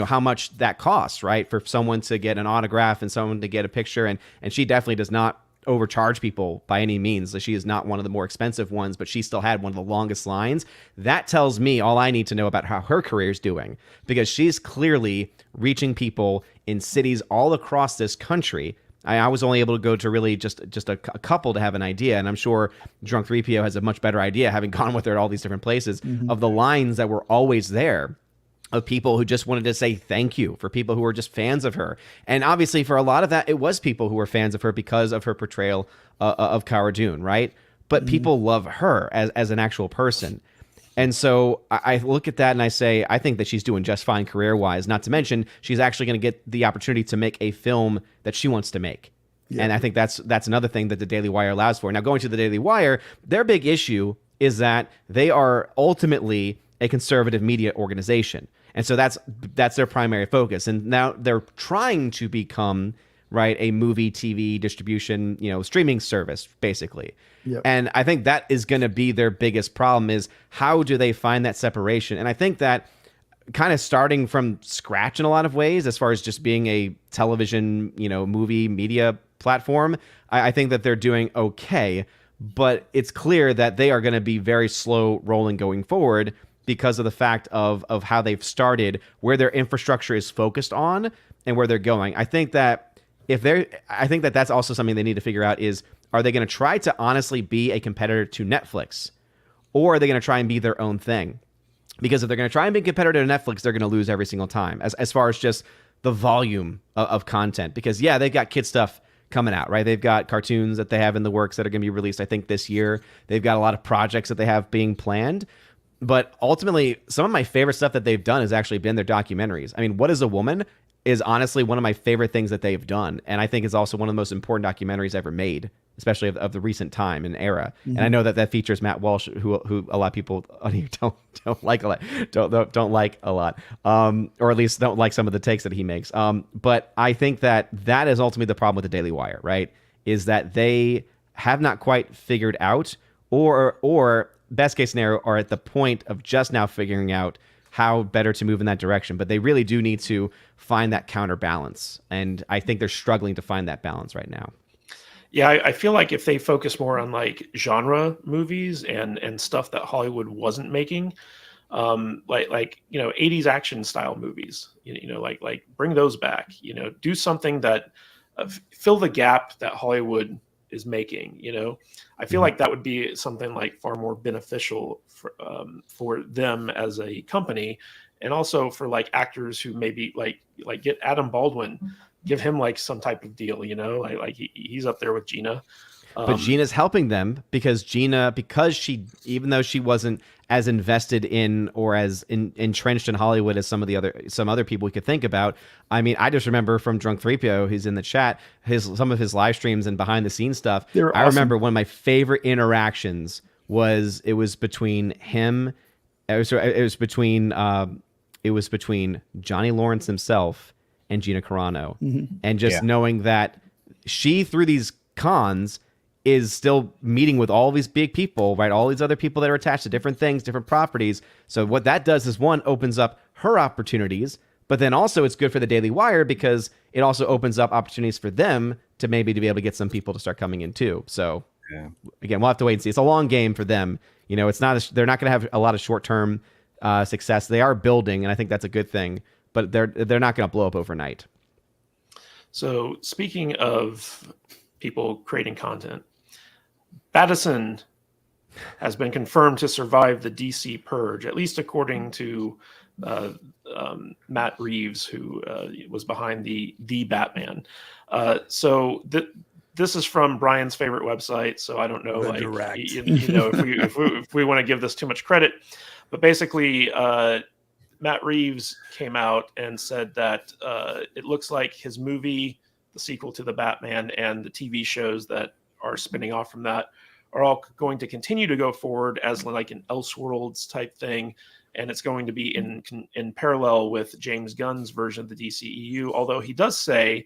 how much that costs, right, for someone to get an autograph and someone to get a picture, and she definitely does not overcharge people by any means. She is not one of the more expensive ones, but she still had one of the longest lines. That tells me all I need to know about how her career is doing, because she's clearly reaching people in cities all across this country. I was only able to go to really just a couple to have an idea, and I'm sure Drunk 3PO has a much better idea, having gone with her at all these different places, of the lines that were always there, of people who just wanted to say thank you, for people who were just fans of her. And obviously for a lot of that, it was people who were fans of her because of her portrayal of Cara Dune, right? But people love her as an actual person. And so I look at that and I say, I think that she's doing just fine career-wise, not to mention she's actually going to get the opportunity to make a film that she wants to make. Yeah. And I think that's another thing that the Daily Wire allows for. Now, going to the Daily Wire, their big issue is that they are ultimately a conservative media organization. And so that's their primary focus. And now they're trying to become, right, a movie, TV distribution, streaming service, basically. Yep. And I think that is going to be their biggest problem, is how do they find that separation? And I think that kind of starting from scratch in a lot of ways, as far as just being a television, movie media platform, I think that they're doing okay. But it's clear that they are going to be very slow rolling going forward, because of the fact of how they've started, where their infrastructure is focused on, and where they're going. I think that that's also something they need to figure out is, are they going to try to honestly be a competitor to Netflix, or are they going to try and be their own thing? Because if they're going to try and be a competitor to Netflix, they're going to lose every single time, as far as just the volume of content. Because they've got kid stuff coming out, right? They've got cartoons that they have in the works that are going to be released, I think, this year. They've got a lot of projects that they have being planned. But ultimately, some of my favorite stuff that they've done has actually been their documentaries. I mean, What is a Woman is honestly one of my favorite things that they've done. And I think it's also one of the most important documentaries ever made, especially of the recent time and era. Mm-hmm. And I know that features Matt Walsh, who a lot of people on here don't like a lot, don't like a lot, or at least don't like some of the takes that he makes. But I think that is ultimately the problem with the Daily Wire, right? Is that they have not quite figured out, or best case scenario, are at the point of just now figuring out how better to move in that direction. But they really do need to find that counterbalance. And I think they're struggling to find that balance right now. Yeah, I feel like if they focus more on like genre movies and stuff that Hollywood wasn't making, like 80s action style movies, like bring those back, do something that fill the gap that Hollywood is making. I feel like that would be something like far more beneficial for them as a company, and also for like actors who maybe like get Adam Baldwin, give him like some type of deal, like he's up there with Gina. But Gina's helping them because she, even though she wasn't as invested in or as entrenched in Hollywood as some other people we could think about. I mean, I just remember from Drunk 3PO, who's in the chat, some of his live streams and behind the scenes stuff. Awesome. I remember one of my favorite interactions was between him. It was between Johnny Lawrence himself and Gina Carano, and just knowing that she, through these cons, is still meeting with all these big people, right? All these other people that are attached to different things, different properties. So what that does is, one, opens up her opportunities, but then also it's good for the Daily Wire because it also opens up opportunities for them to be able to get some people to start coming in too. So again, we'll have to wait and see. It's a long game for them. It's not, they're not going to have a lot of short-term success. They are building, and I think that's a good thing, but they're not going to blow up overnight. So speaking of people creating content, Battinson has been confirmed to survive the DC purge, at least according to Matt Reeves, who was behind the Batman. So this is from Brian's favorite website. So I don't know, if we want to give this too much credit, but basically, Matt Reeves came out and said that it looks like his movie, the sequel to the Batman, and the TV shows that are spinning off from that are all going to continue to go forward as like an Elseworlds type thing, and it's going to be in parallel with James Gunn's version of the DCEU. Although he does say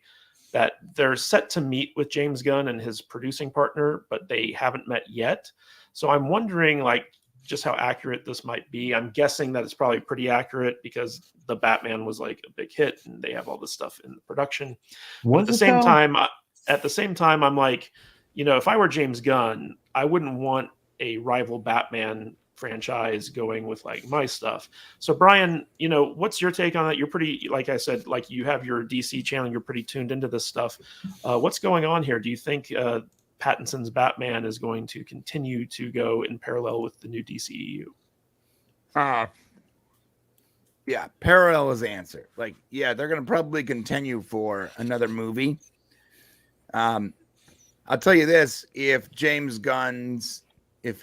that they're set to meet with James Gunn and his producing partner, but they haven't met yet. So I'm wondering, like, just how accurate this might be. I'm guessing that it's probably pretty accurate because the Batman was like a big hit and they have all this stuff in the production. At the same time, I'm like, if I were James Gunn, I wouldn't want a rival Batman franchise going with like my stuff. So Brian, what's your take on that? You're pretty, like I said, like you have your DC channel, you're pretty tuned into this stuff. What's going on here? Do you think Pattinson's Batman is going to continue to go in parallel with the new DCEU? Yeah, parallel is the answer. Like, yeah, they're going to probably continue for another movie. I'll tell you this, if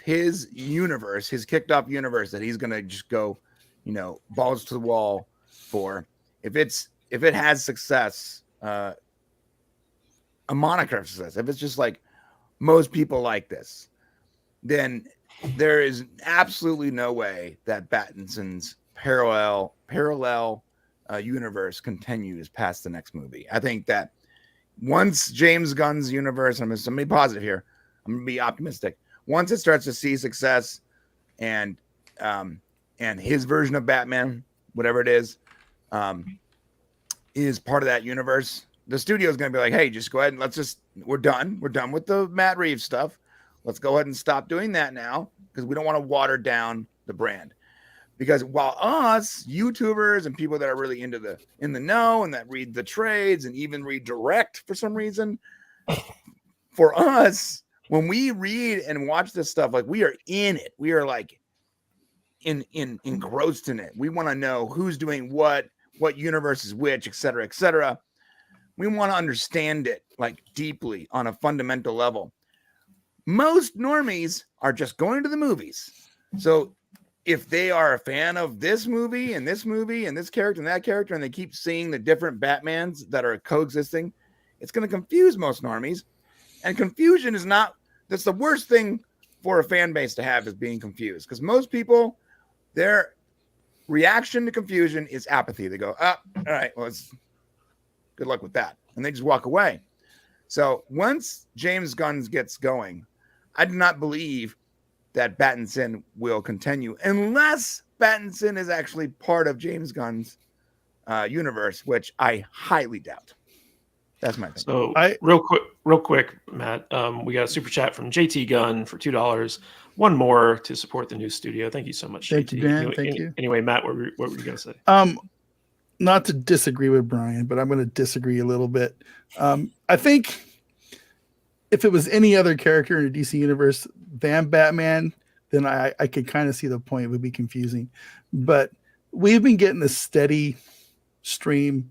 his universe, his kicked off universe that he's going to just go, balls to the wall for, if it has success, a moniker of success, if it's just like most people like this, then there is absolutely no way that Battinson's parallel universe continues past the next movie. I think that once James Gunn's universe, I'm going to be positive here, I'm going to be optimistic. Once it starts to see success and his version of Batman, whatever it is part of that universe, the studio is going to be like, hey, just go ahead and we're done with the Matt Reeves stuff. Let's go ahead and stop doing that now, because we don't want to water down the brand. Because while us YouTubers and people that are really in the know and that read the trades and even read direct for some reason, for us, when we read and watch this stuff, like, we are in it. We are like engrossed in it. We want to know who's doing what universe is which, et cetera, et cetera. We want to understand it like deeply on a fundamental level. Most normies are just going to the movies. So if they are a fan of this movie and this character and that character, and they keep seeing the different Batmans that are coexisting, it's going to confuse most normies. And confusion that's the worst thing for a fan base to have, is being confused. Because most people, their reaction to confusion is apathy. They go, all right, well, good luck with that. And they just walk away. So once James Gunn gets going, I do not believe that Battinson will continue unless Battinson is actually part of James Gunn's universe, which I highly doubt. That's my thing. So real quick, Matt, we got a super chat from JT Gunn for $2. One more to support the new studio. Thank you so much. Thank JT. you, Dan. Thank you. Anyway, Matt, what were you going to say? Not to disagree with Brian, but I'm going to disagree a little bit. I think if it was any other character in the DC universe than Batman, then I could kind of see the point. It would be confusing. But we've been getting a steady stream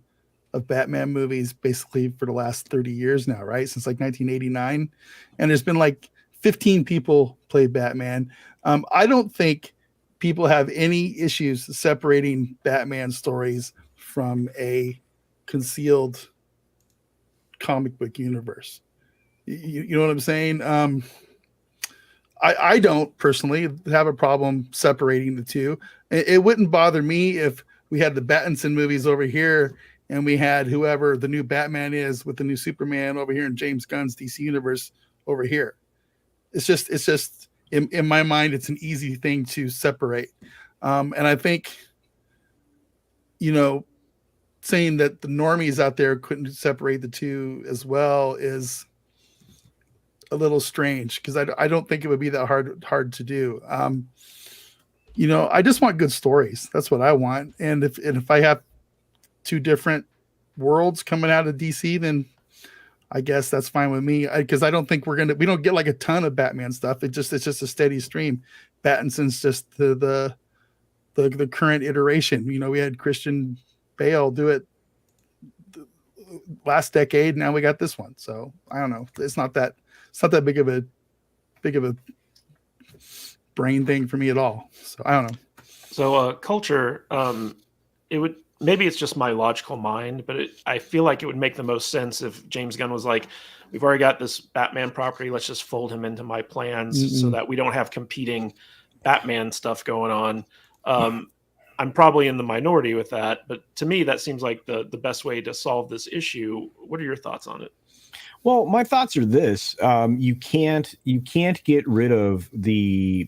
of Batman movies basically for the last 30 years now, right? Since like 1989. And there's been like 15 people play Batman. I don't think people have any issues separating Batman stories from a concealed comic book universe. You know what I'm saying? I don't personally have a problem separating the two. It wouldn't bother me if we had the Battinson movies over here and we had whoever the new Batman is with the new Superman over here in James Gunn's DC universe over here. It's just in my mind, it's an easy thing to separate. And I think, saying that the normies out there couldn't separate the two as well is a little strange, because I don't think it would be that hard to do. I just want good stories. That's what I want. And if I have two different worlds coming out of DC, then I guess that's fine with me. Because I don't think we don't get like a ton of Batman stuff. It's just a steady stream. Battinson's just the current iteration. We had Christian Bale do it last decade. Now we got this one. So I don't know. It's not that big of a brain thing for me at all. So I don't know. So culture, maybe it's just my logical mind, but I feel like it would make the most sense if James Gunn was like, we've already got this Batman property. Let's just fold him into my plans so that we don't have competing Batman stuff going on. I'm probably in the minority with that, but to me, that seems like the best way to solve this issue. What are your thoughts on it? Well, my thoughts are this: you can't get rid of the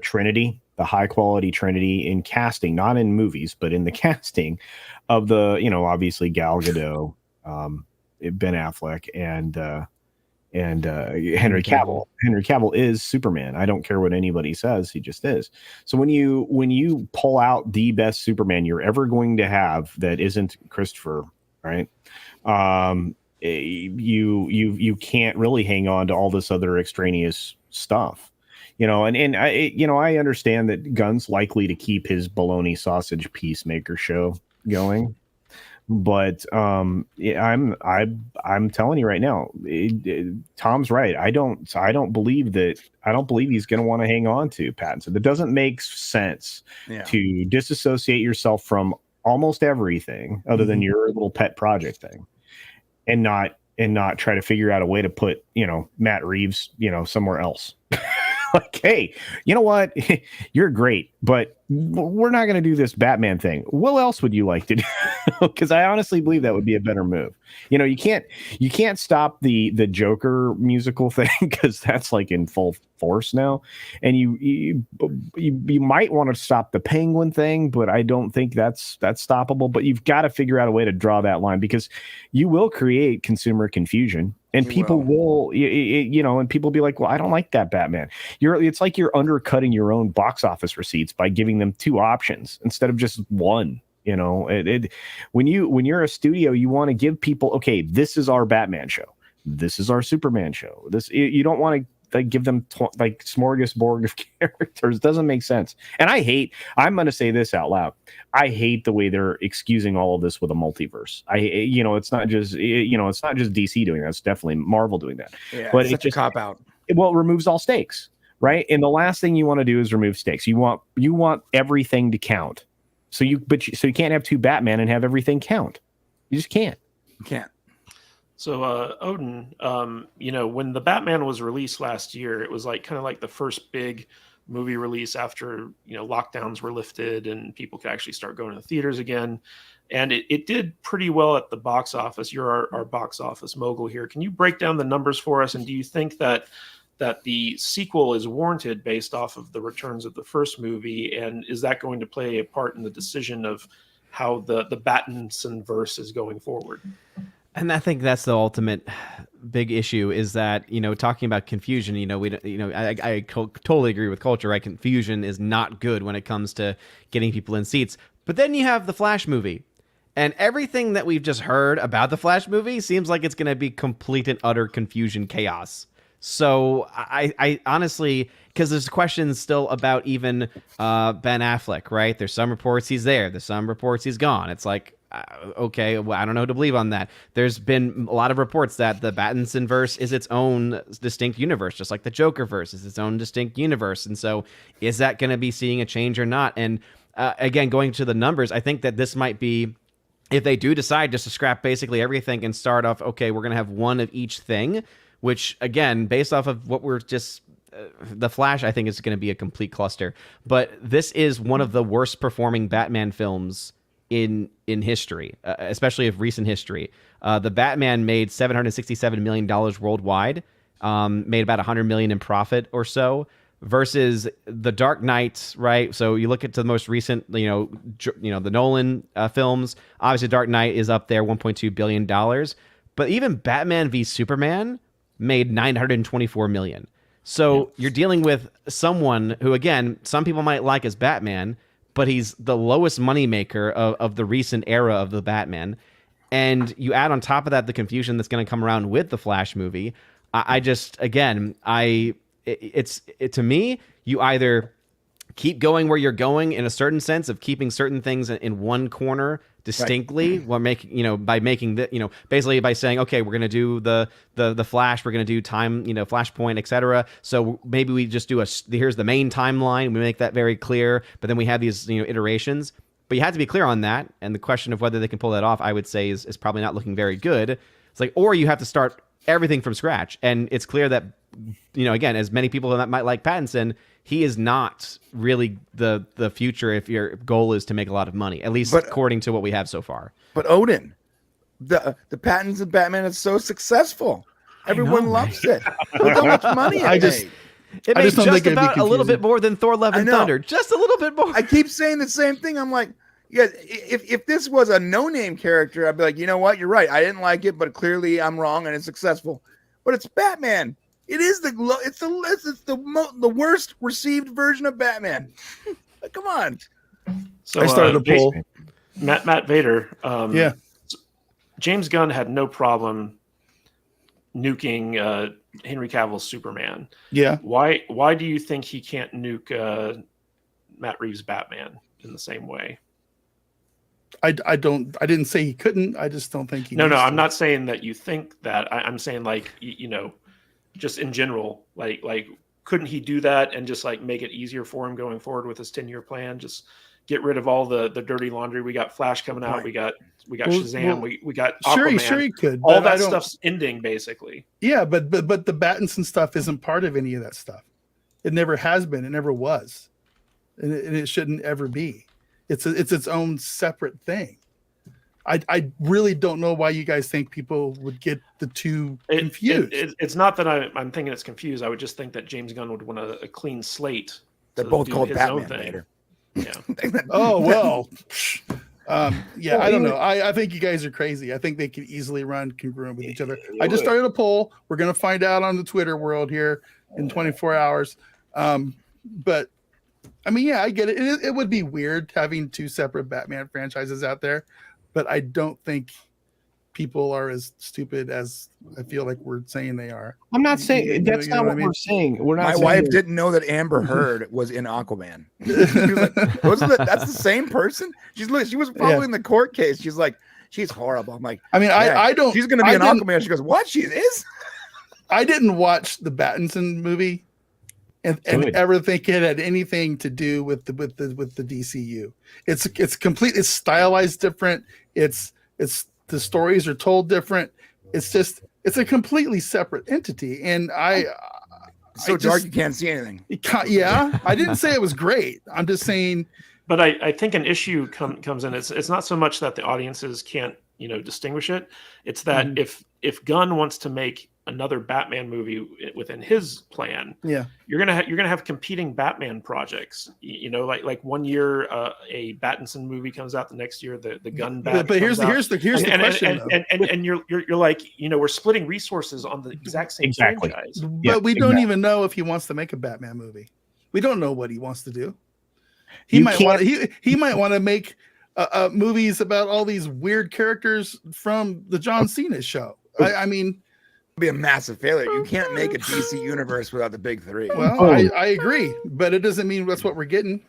Trinity, the high quality Trinity in casting, not in movies, but in the casting of the, obviously Gal Gadot, Ben Affleck, And Henry Cavill is Superman. I don't care what anybody says, he just is. So when you pull out the best Superman you're ever going to have that isn't Christopher, right? You can't really hang on to all this other extraneous stuff, and I understand that Gunn's likely to keep his bologna sausage Peacemaker show going, but I'm telling you right now, Tom's right. I don't believe he's going to want to hang on to Pattinson. It doesn't make sense to disassociate yourself from almost everything other than your little pet project thing, and not try to figure out a way to put, Matt Reeves, somewhere else. Like, hey, you know what? You're great, but we're not going to do this Batman thing. What else would you like to do? Because I honestly believe that would be a better move. You can't stop the Joker musical thing, because that's like in full force now. And you might want to stop the Penguin thing, but I don't think that's stoppable. But you've got to figure out a way to draw that line, because you will create consumer confusion. And people will, and people be like, well, I don't like that Batman. It's like you're undercutting your own box office receipts by giving them two options instead of just one. When you're a studio, you want to give people, okay, this is our Batman show, this is our Superman show. You don't want to give them smorgasbord of characters. Doesn't make sense. And I'm going to say this out loud. I hate the way they're excusing all of this with a multiverse. It's not just DC doing that. It's definitely Marvel doing that. Yeah, but it's such a cop out. It removes all stakes, right? And the last thing you want to do is remove stakes. You want everything to count. So you can't have two Batman and have everything count. You just can't. You can't. So Odin, when the Batman was released last year, it was kind of like the first big movie release after lockdowns were lifted and people could actually start going to the theaters again, and it did pretty well at the box office. You're our box office mogul here. Can you break down the numbers for us? And do you think that the sequel is warranted based off of the returns of the first movie, and is that going to play a part in the decision of how the Battinson verse is going forward? And I think that's the ultimate big issue, is that, talking about confusion, I totally agree with culture, right? Confusion is not good when it comes to getting people in seats. But then you have the Flash movie, and everything that we've just heard about the Flash movie seems like it's going to be complete and utter confusion chaos. So I honestly, because there's questions still about even Ben Affleck, right? There's some reports he's there. There's some reports he's gone. It's like, okay, well, I don't know who to believe on that. There's been a lot of reports that the Battinson verse is its own distinct universe, just like the Joker verse is its own distinct universe. And so is that going to be seeing a change or not? And again, going to the numbers, I think that this might be, if they do decide just to scrap basically everything and start off, okay, we're going to have one of each thing, which again, based off of what we're just, the Flash, I think is going to be a complete cluster. But this is one of the worst performing Batman films in history, especially of recent history. The Batman made $767 million worldwide, made about $100 million in profit or so, versus The Dark Knight, right? So you look at the most recent, the Nolan films. Obviously, Dark Knight is up there, $1.2 billion. But even Batman v Superman made $924 million. So you're dealing with someone who, again, some people might like as Batman, but he's the lowest moneymaker of the recent era of the Batman. And you add on top of that the confusion that's going to come around with the Flash movie. To me, you either keep going where you're going in a certain sense of keeping certain things in one corner distinctly, right, while basically by saying, okay, we're going to do the Flash, we're going to do time, Flashpoint, etc. So maybe we just do here's the main timeline, we make that very clear, but then we have these iterations. But you have to be clear on that, and the question of whether they can pull that off, I would say, is probably not looking very good. It's like, or you have to start everything from scratch, and it's clear that again, as many people that might like Pattinson, he is not really the future if your goal is to make a lot of money, at least according to what we have so far. But Odin, the Pattinson Batman is so successful. Everyone loves it. Look how much money it made. It made just about a little bit more than Thor: Love and Thunder. Just a little bit more. I keep saying the same thing. I'm like, yeah, if this was a no-name character, I'd be like, you know what? You're right. I didn't like it, but clearly I'm wrong and it's successful. but it's Batman. It is the worst received version of Batman. Come on. So I started a poll. Matt Vader. Yeah. James Gunn had no problem nuking Henry Cavill's Superman. Yeah. Why do you think he can't nuke Matt Reeves' Batman in the same way? I didn't say he couldn't. I just don't think he. No, I'm not saying that you think that. I'm saying like just in general, like couldn't he do that and just like make it easier for him going forward with his 10-year plan? Just get rid of all the dirty laundry. We got Flash coming out. We got Shazam. We got Aquaman. Sure he could. All that stuff's ending basically. Yeah, but the Battinson stuff isn't part of any of that stuff. It never has been. It never was, and it shouldn't ever be. It's its own separate thing. I really don't know why you guys think people would get the two confused. It's not that I'm thinking it's confused. I would just think that James Gunn would want a clean slate. They're both called Batman later. Yeah. Oh well. Yeah, I don't know. I think you guys are crazy. I think they could easily run congruent with each other. I just started a poll. We're gonna find out on the Twitter world here in 24 hours. But I mean, yeah, I get it. It would be weird having two separate Batman franchises out there, but I don't think people are as stupid as I feel like we're saying they are. I'm not saying that's not what we're saying. We're not. My wife didn't know that Amber Heard was in Aquaman. She was like, that's the same person? She was following the court case. She's like, she's horrible. I'm like, I mean, I don't. She's gonna be in Aquaman. She goes, what? She is? I didn't watch the Battinson movie. And ever think it had anything to do with the DCU. It's complete. It's stylized different. It's the stories are told different. It's a completely separate entity. And dark you can't see anything. Yeah, I didn't say it was great. I'm just saying. But I think an issue comes in. It's not so much that the audiences can't distinguish it. It's that if Gunn wants to make another Batman movie within his plan, you're gonna have competing Batman projects. Like 1 year a Battinson movie comes out, the next year the Gunn Bat. But here's the question. And you're like we're splitting resources on the exact same franchise. But we don't even know if he wants to make a Batman movie. We don't know what he wants to do. He might want to make movies about all these weird characters from the John Cena show. I mean. Be a massive failure. You can't make a DC universe without the big three. Well, I agree, but it doesn't mean that's what we're getting.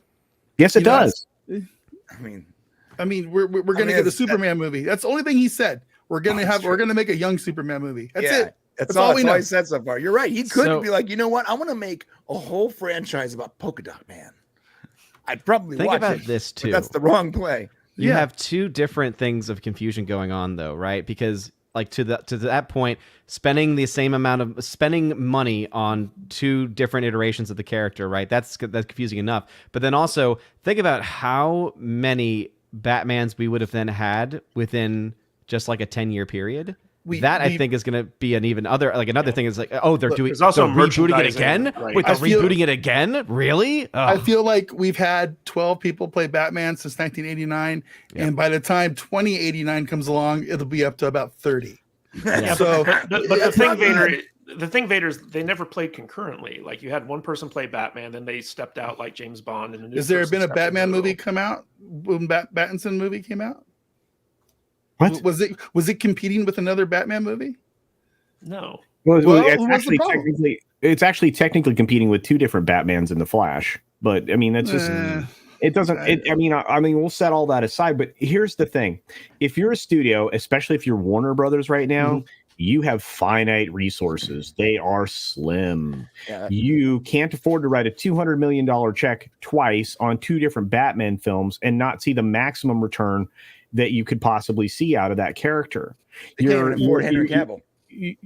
Yes, it does. I mean, we're gonna get a Superman movie. That's the only thing he said. We're gonna make a young Superman movie. That's it. That's all we know. He said so far. You're right. He could be like, you know what? I want to make a whole franchise about Polka Dot Man. I'd probably think watch about it, this too. That's the wrong play. You have two different things of confusion going on, though, right? Because like to that point, spending money on two different iterations of the character, right? That's confusing enough. But then also think about how many Batmans we would have then had within just like a 10-year period. I think is going to be another thing is like, oh, they're rebooting it again. Right. Wait, they're rebooting it again? Really? I feel like we've had 12 people play Batman since 1989, and by the time 2089 comes along, it'll be up to about 30. Yeah, so, but the thing, Vader, is they never played concurrently. Like you had one person play Batman, then they stepped out like James Bond. And has there been a Batman movie come out when Battinson movie came out? What was it competing with another Batman movie? No. Well, it's actually technically competing with two different Batmans in the Flash. But I mean, that's just it doesn't. I mean, we'll set all that aside. But here's the thing: if you're a studio, especially if you're Warner Brothers right now, you have finite resources. They are slim. Yeah. You can't afford to write a $200 million check twice on two different Batman films and not see the maximum return that you could possibly see out of that character. Henry Cavill.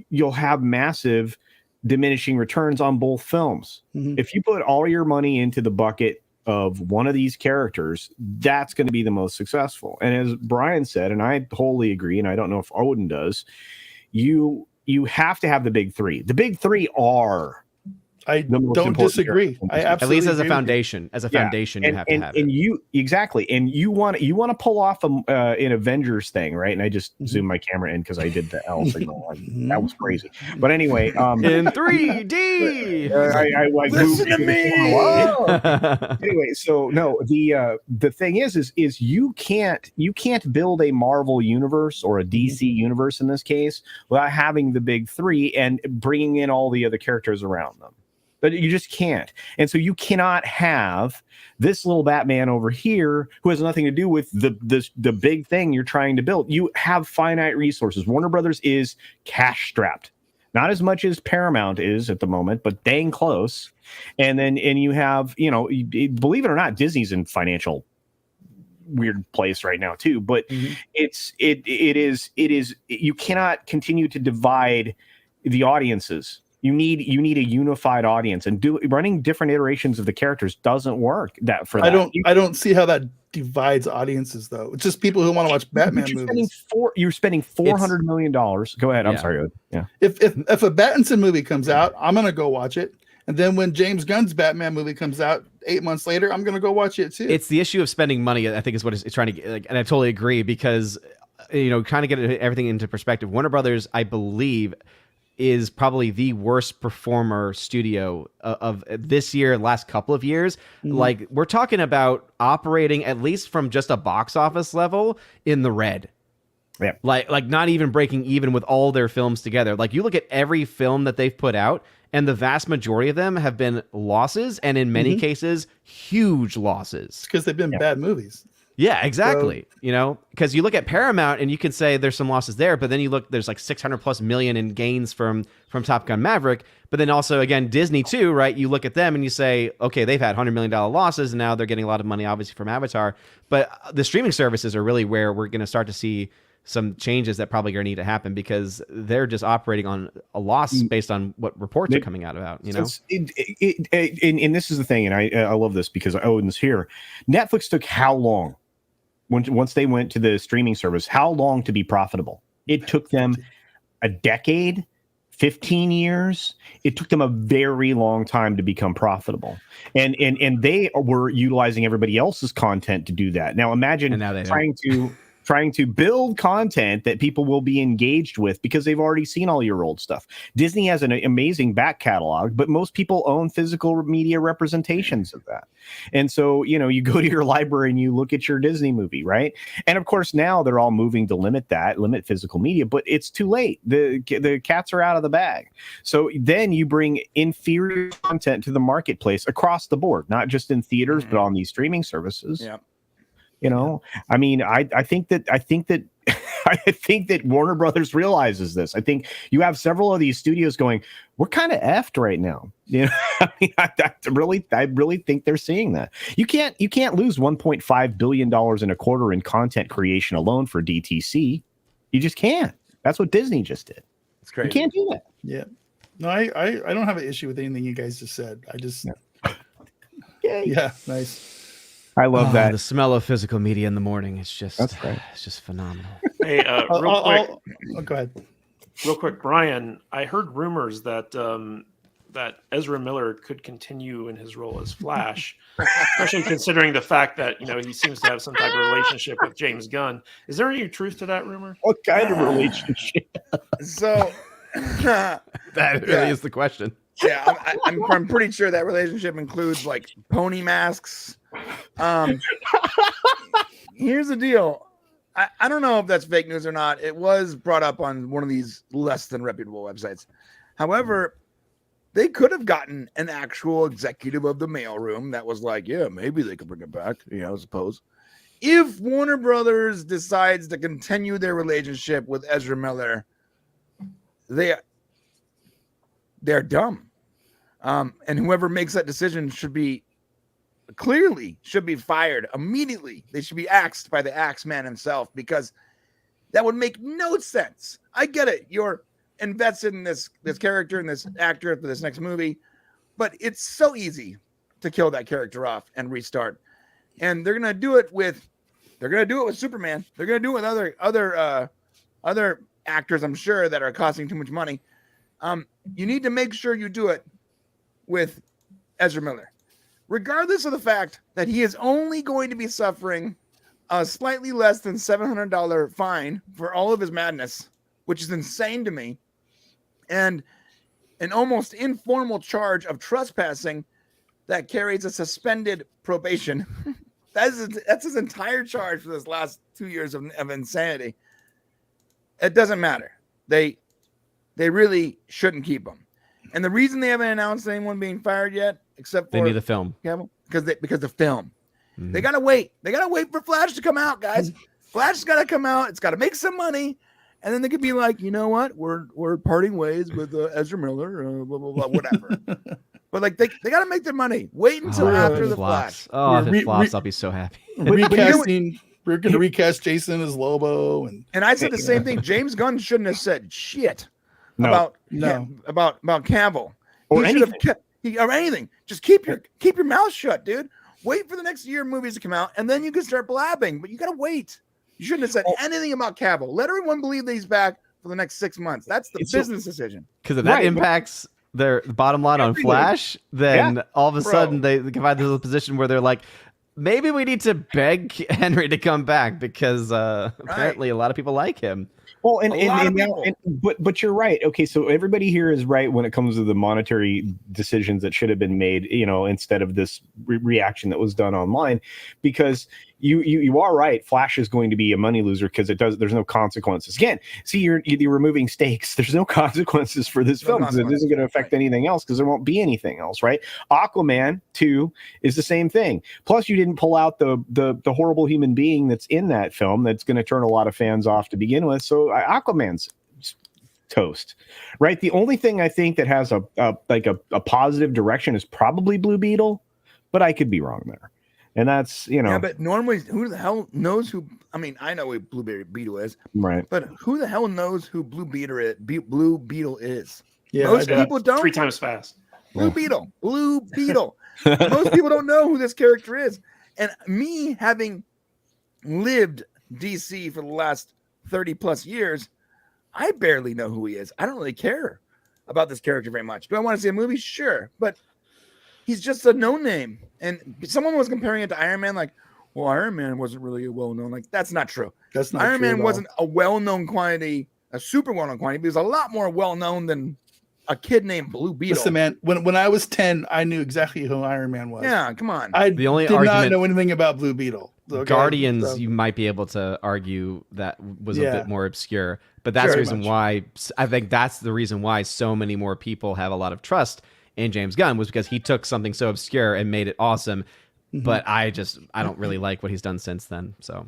You'll have massive diminishing returns on both films. If you put all your money into the bucket of one of these characters, that's going to be the most successful. And as Brian said, and I wholly agree, and I don't know if Odin does, you have to have the big three. The big three are I the most don't important disagree. character. I At absolutely least as a agree with you. foundation, you have to have and it. you exactly, and you want to pull off an Avengers thing, right? And I just zoomed my camera in because I did the L signal. That was crazy. But anyway, In 3D. I Listen to me. Whoa. Anyway, so no, the thing is you can't build a Marvel universe or a DC universe in this case without having the big three and bringing in all the other characters around them. But you just can't. And so you cannot have this little Batman over here who has nothing to do with the big thing you're trying to build. You have finite resources. Warner Brothers is cash strapped. Not as much as Paramount is at the moment, but dang close. And you have, believe it or not, Disney's in financial weird place right now too. But it is you cannot continue to divide the audiences. You need a unified audience, and running different iterations of the characters doesn't work. I don't see how that divides audiences though. It's just people who want to watch Batman movies. You're spending $400 million. Go ahead. I'm sorry. Yeah. If a Battinson movie comes out, I'm gonna go watch it. And then when James Gunn's Batman movie comes out 8 months later, I'm gonna go watch it too. It's the issue of spending money, I think, is what it's trying to get. And I totally agree because, kind of get everything into perspective. Warner Brothers, I believe, is probably the worst performer studio of this year, last couple of years. Like, we're talking about operating, at least from just a box office level, in the red. Yeah. Like not even breaking even with all their films together. Like, you look at every film that they've put out, and the vast majority of them have been losses, and in many cases, huge losses. Because they've been bad movies. Yeah, exactly. Because you look at Paramount and you can say there's some losses there, but then you look, there's like $600+ million in gains from Top Gun Maverick. But then also, again, Disney too, right? You look at them and you say, okay, they've had $100 million losses, and now they're getting a lot of money, obviously, from Avatar. But the streaming services are really where we're going to start to see some changes that probably are going to need to happen, because they're just operating on a loss based on what reports are coming out about, and this is the thing, and I love this because Odin's here. Netflix took how long? Once they went to the streaming service, how long to be profitable? It took them a decade, 15 years. It took them a very long time to become profitable. And they were utilizing everybody else's content to do that. Now imagine trying to build content that people will be engaged with because they've already seen all your old stuff. Disney has an amazing back catalog, but most people own physical media representations of that. And so, you go to your library and you look at your Disney movie, right? And of course, now they're all moving to limit physical media, but it's too late. The cats are out of the bag. So then you bring inferior content to the marketplace across the board, not just in theaters, but on these streaming services. Yeah. I mean, I think that I think that Warner Brothers realizes this. I think you have several of these studios going, we're kind of effed right now. I mean, I really think they're seeing that. You can't lose $1.5 billion in a quarter in content creation alone for DTC. You just can't. That's what Disney just did. It's crazy. You can't do that. Yeah. No, I don't have an issue with anything you guys just said. I just yeah, nice. I love that. The smell of physical media in the morning. It's just phenomenal. Hey, real quick. Go ahead. Real quick, Brian. I heard rumors that that Ezra Miller could continue in his role as Flash, especially considering the fact that he seems to have some type of relationship with James Gunn. Is there any truth to that rumor? What kind of relationship? So that really is the question. Yeah, I'm pretty sure that relationship includes like pony masks. Here's the deal. I don't know if that's fake news or not. It was brought up on one of these less than reputable websites. However, they could have gotten an actual executive of the mailroom that was like, yeah, maybe they could bring it back. I suppose. If Warner Brothers decides to continue their relationship with Ezra Miller, they're dumb. And whoever makes that decision should be fired immediately. They should be axed by the axe man himself, because that would make no sense. I get it. You're invested in this character and this actor for this next movie, but it's so easy to kill that character off and restart. And they're going to do it with Superman. They're going to do it with other actors, I'm sure, that are costing too much money. You need to make sure you do it with Ezra Miller, regardless of the fact that he is only going to be suffering a slightly less than $700 fine for all of his madness, which is insane to me, and an almost informal charge of trespassing that carries a suspended probation. That's his entire charge for this last 2 years of insanity. It doesn't matter. They really shouldn't keep him. And the reason they haven't announced anyone being fired yet, except for They need the film. because the film. Mm-hmm. They gotta wait. They gotta wait for Flash to come out, guys. Flash has gotta come out. It's gotta make some money, and then they could be like, you know what? We're parting ways with Ezra Miller, blah blah blah, whatever. But like they gotta make their money. Wait until after the Flash. Oh, if it flops, I'll be so happy. Recasting. We're gonna recast Jason as Lobo, and I said the same thing. James Gunn shouldn't have said shit about Cavill. Or anything. Or anything. Just keep your mouth shut, dude. Wait for the next year movies to come out, and then you can start blabbing. But you gotta wait. You shouldn't have said anything about Cavill. Let everyone believe that he's back for the next 6 months. That's the business decision. Because if that impacts their bottom line on Flash, then all of a sudden they can find this position where they're like, maybe we need to beg Henry to come back because apparently a lot of people like him. Well, but you're right. Okay, so everybody here is right when it comes to the monetary decisions that should have been made, instead of this reaction that was done online, because you are right. Flash is going to be a money loser because there's no consequences. Again, see, you're removing stakes. There's no consequences for this film because it isn't going to affect anything else because there won't be anything else, right? Aquaman 2 is the same thing. Plus, you didn't pull out the horrible human being that's in that film that's going to turn a lot of fans off to begin with. So Aquaman's toast, right? The only thing I think that has a positive direction is probably Blue Beetle, but I could be wrong there. And that's, Yeah, but normally, who the hell knows who? I mean, I know who Blue Beetle is, right? But who the hell knows who Blue Beetle is? Yeah, most people don't. 3 times fast. Blue Beetle. Most people don't know who this character is. And me having lived DC for the last 30 plus years, I barely know who he is. I don't really care about this character very much. Do I want to see a movie? Sure, but he's just a no name. And someone was comparing it to Iron Man, like, well, Iron Man wasn't really a well-known. Like, that's not true. That's not Iron true Man wasn't a well-known quantity, a super well-known quantity, but he was a lot more well-known than a kid named Blue Beetle. Listen, man, when I was 10, I knew exactly who Iron Man was. Yeah, come on. I did not know anything about Blue Beetle. Okay? Guardians, you might be able to argue that was a bit more obscure, but that's the reason why I think that's the reason why so many more people have a lot of trust in James Gunn, was because he took something so obscure and made it awesome. Mm-hmm. But I don't really like what he's done since then. So,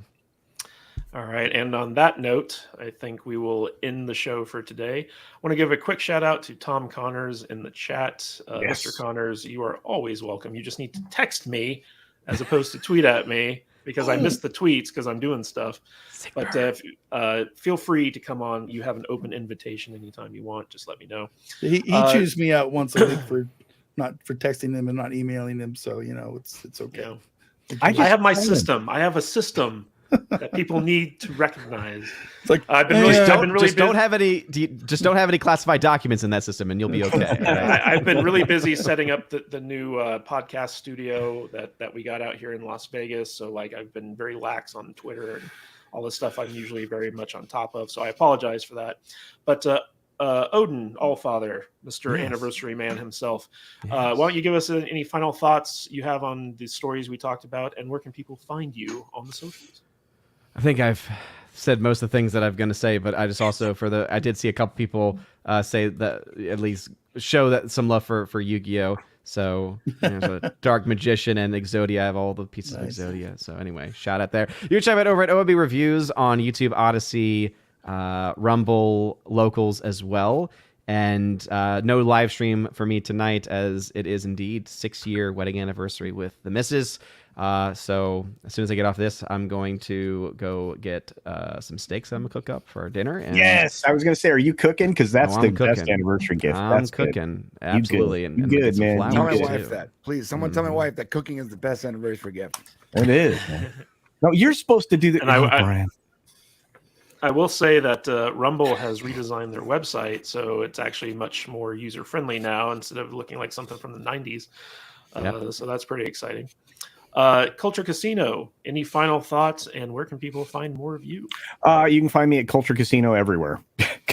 all right. And on that note, I think we will end the show for today. I want to give a quick shout out to Tom Connors in the chat. Yes. Mr. Connors, you are always welcome. You just need to text me as opposed to tweet at me, because I missed the tweets because I'm doing stuff. But feel free to come on. You have an open invitation anytime you want. Just let me know. He chews me out once a week for not for texting them and not emailing them. So, it's okay. Yeah. I have my system. I have a system that people need to recognize. It's like I've been really don't have any classified documents in that system, and you'll be okay. I've been really busy setting up the new podcast studio that we got out here in Las Vegas. So I've been very lax on Twitter and all this stuff. I'm usually very much on top of. So I apologize for that. But Odin Allfather, Mr. Anniversary Man himself, why don't you give us any final thoughts you have on the stories we talked about, and where can people find you on the socials? I think I've said most of the things that I'm going to say, but I just also I did see a couple people say that, at least show that some love for Yu-Gi-Oh! So Dark Magician and Exodia. I have all the pieces of Exodia. So anyway, shout out there. You can check out over at OMB Reviews on YouTube, Odyssey, Rumble, Locals as well. And no live stream for me tonight, as it is indeed 6-year wedding anniversary with the missus. So as soon as I get off this, I'm going to go get some steaks I'm gonna cook up for dinner. And yes, I was gonna say, are you cooking? Because that's the best anniversary gift. I'm cooking, absolutely. You good, man. Tell my wife that, please. Someone tell my wife that cooking is the best anniversary gift. It is. Man. No, you're supposed to do that. And I will say that Rumble has redesigned their website, so it's actually much more user friendly now instead of looking like something from the 90s. So that's pretty exciting. Culture Casino, any final thoughts, and where can people find more of you? You can find me at Culture Casino everywhere.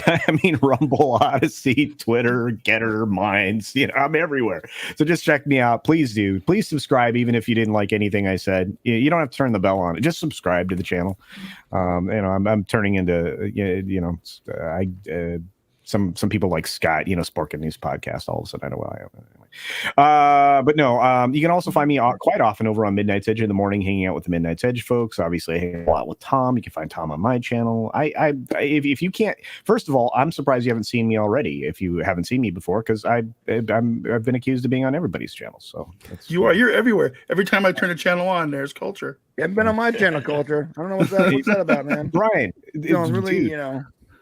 I mean, Rumble, Odyssey, Twitter, Getter, Minds. I'm everywhere. So just check me out. Please do. Please subscribe, even if you didn't like anything I said. You don't have to turn the bell on. Just subscribe to the channel. I'm turning into some people like Scott, Sporking these podcasts. All of a sudden, I know why I am. But no, you can also find me quite often over on Midnight's Edge in the morning, hanging out with the Midnight's Edge folks. Obviously, I hang a lot with Tom. You can find Tom on my channel. If you can't, first of all, I'm surprised you haven't seen me already. If you haven't seen me before, because I've been accused of being on everybody's channel. So you're everywhere. Every time I turn a channel on, there's Culture. You haven't been on my channel, Culture. I don't know what's that about, man. Brian, Really,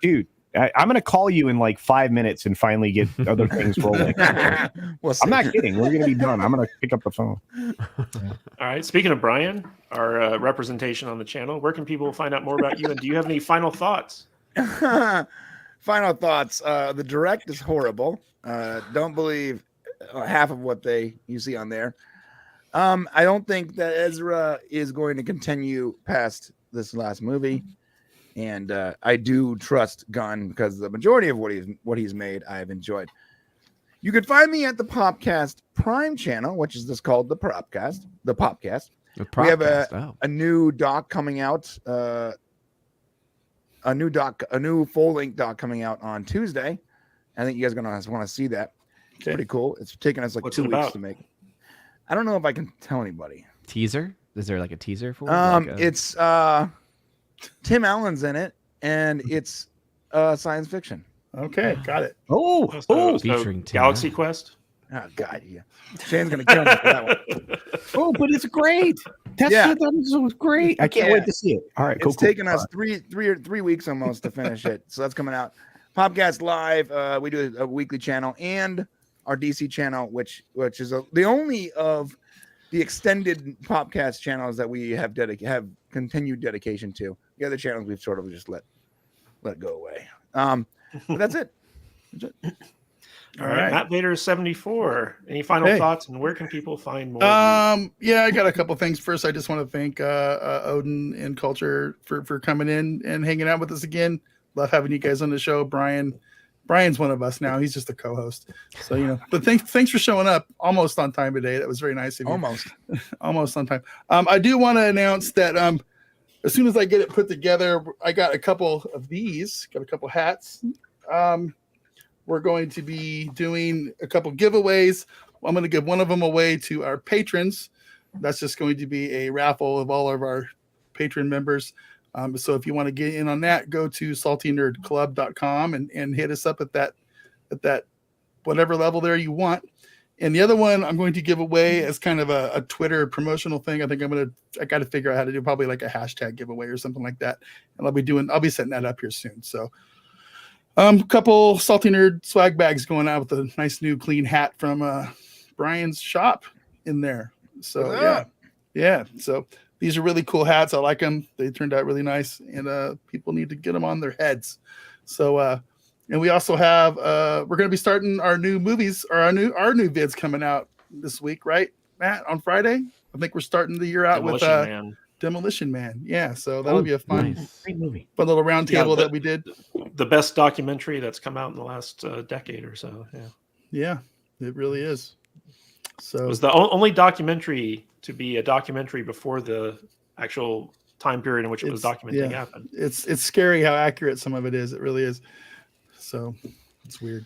dude. I'm going to call you in like 5 minutes and finally get other things rolling. I'm not kidding. We're going to be done. I'm going to pick up the phone. All right. Speaking of Brian, our representation on the channel, where can people find out more about you? And do you have any final thoughts? Final thoughts. The direct is horrible. Don't believe half of what you see on there. I don't think that Ezra is going to continue past this last movie. And I do trust Gunn because the majority of what he's made, I have enjoyed. You can find me at the Popcast Prime channel, which is just called the Popcast. The Popcast. We have a new doc coming out. A new full-length doc coming out on Tuesday. I think you guys are gonna want to see that. It's pretty cool. It's taken us like 2 weeks to make. I don't know if I can tell anybody. Teaser? Is there like a teaser for it? It's Tim Allen's in it, and it's science fiction. Okay, got it. Featuring Galaxy Quest. Oh God, yeah. Shane's gonna kill me for that one. But it's great. That was great. I can't wait to see it. All right, it's taken us three weeks almost to finish it, so that's coming out. Popcast Live. We do a weekly channel and our DC channel, which is the only of the extended Popcast channels that we have continued dedication to. The other channels we've sort of just let go away. But that's it. All right. Matt Vader 74. Any final thoughts, and where can people find more? Yeah, I got a couple things. First, I just want to thank Odin and Culture for coming in and hanging out with us again. Love having you guys on the show. Brian's one of us now. He's just a co-host. So, but thanks for showing up almost on time today. That was very nice of you. Almost on time. I do want to announce that as soon as I get it put together, I got a couple of these, got a couple hats. We're going to be doing a couple giveaways. I'm going to give one of them away to our patrons. That's just going to be a raffle of all of our patron members. So if you want to get in on that, go to saltynerdclub.com and hit us up at that whatever level there you want. And the other one I'm going to give away as kind of a Twitter promotional thing. I think I got to figure out how to do probably like a hashtag giveaway or something like that. And I'll be setting that up here soon. So a couple Salty Nerd swag bags going out with a nice new clean hat from Brian's shop in there. So yeah. So these are really cool hats. I like them. They turned out really nice, and people need to get them on their heads. So, and we also have we're going to be starting our new movies or our new vids coming out this week, right, Matt? On Friday, I think we're starting the year out with Demolition Man. Yeah, so that'll be a fun movie, fun little round table that we did. The best documentary that's come out in the last decade or so. Yeah, it really is. So it was the only documentary to be a documentary before the actual time period in which it was documenting happened. It's scary how accurate some of it is. It really is. So it's weird.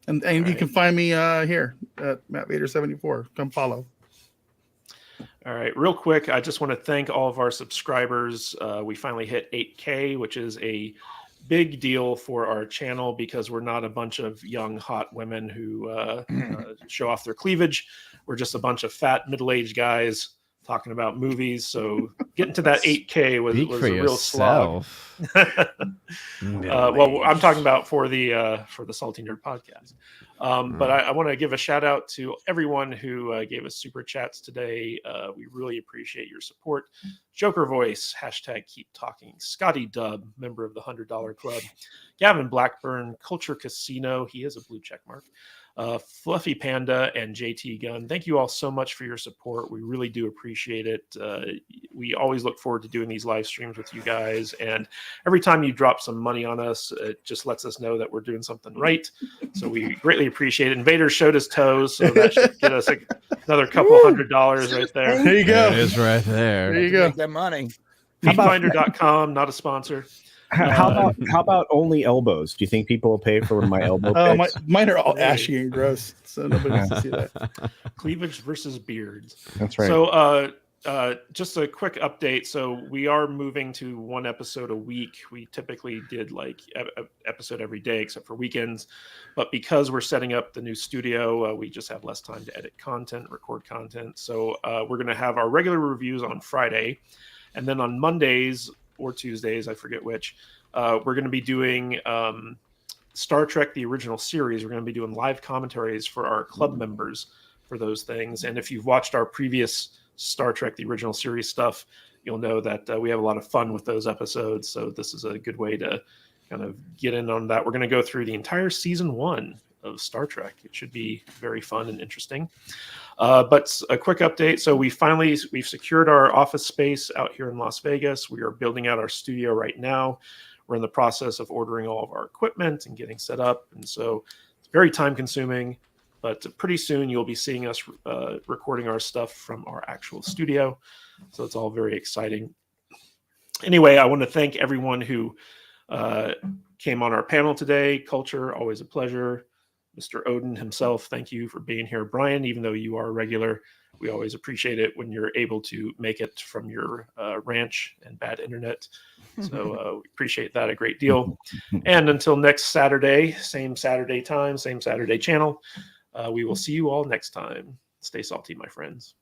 And you can find me here at Matt Vader 74. Come follow. All right, real quick, I just want to thank all of our subscribers. We finally hit 8K, which is a big deal for our channel because we're not a bunch of young, hot women who show off their cleavage. We're just a bunch of fat, middle-aged guys talking about movies. So getting to that 8K was Speak a for real slog. yourself. Well, I'm talking about for the Salty Nerd podcast. But I want to give a shout out to everyone who gave us super chats today. We really appreciate your support. Joker Voice, hashtag Keep Talking. Scotty Dub, member of the $100 Club. Gavin Blackburn, Culture Casino. He is a blue check mark. Fluffy Panda and JT Gunn. Thank you all so much for your support. We really do appreciate it. We always look forward to doing these live streams with you guys. And every time you drop some money on us, it just lets us know that we're doing something right. So we greatly appreciate it. Invader showed his toes, so that should get us another couple $100 right there. There you go. It is right there. There you go. Make that money. Feedfinder.com, not a sponsor. How about only elbows? Do you think people will pay for my elbow? Oh, picks? mine are all ashy and gross, so nobody needs to see that. Cleavage versus beards. That's right. So just a quick update. So we are moving to one episode a week. We typically did like an episode every day except for weekends. But because we're setting up the new studio, we just have less time to edit content, record content. So we're going to have our regular reviews on Friday. And then on Mondays or Tuesdays, I forget which, we're going to be doing Star Trek, the original series. We're going to be doing live commentaries for our club members for those things. And if you've watched our previous Star Trek, the original series stuff, you'll know that we have a lot of fun with those episodes. So this is a good way to kind of get in on that. We're going to go through the entire season 1 of Star Trek. It should be very fun and interesting. But a quick update. So we've secured our office space out here in Las Vegas. We are building out our studio right now. We're in the process of ordering all of our equipment and getting set up. And so it's very time consuming, but pretty soon you'll be seeing us recording our stuff from our actual studio. So it's all very exciting. Anyway, I want to thank everyone who came on our panel today. Culture, always a pleasure. Mr. Odin himself, thank you for being here. Brian, even though you are a regular, we always appreciate it when you're able to make it from your ranch and bad internet. So we appreciate that a great deal. And until next Saturday, same Saturday time, same Saturday channel, we will see you all next time. Stay salty, my friends.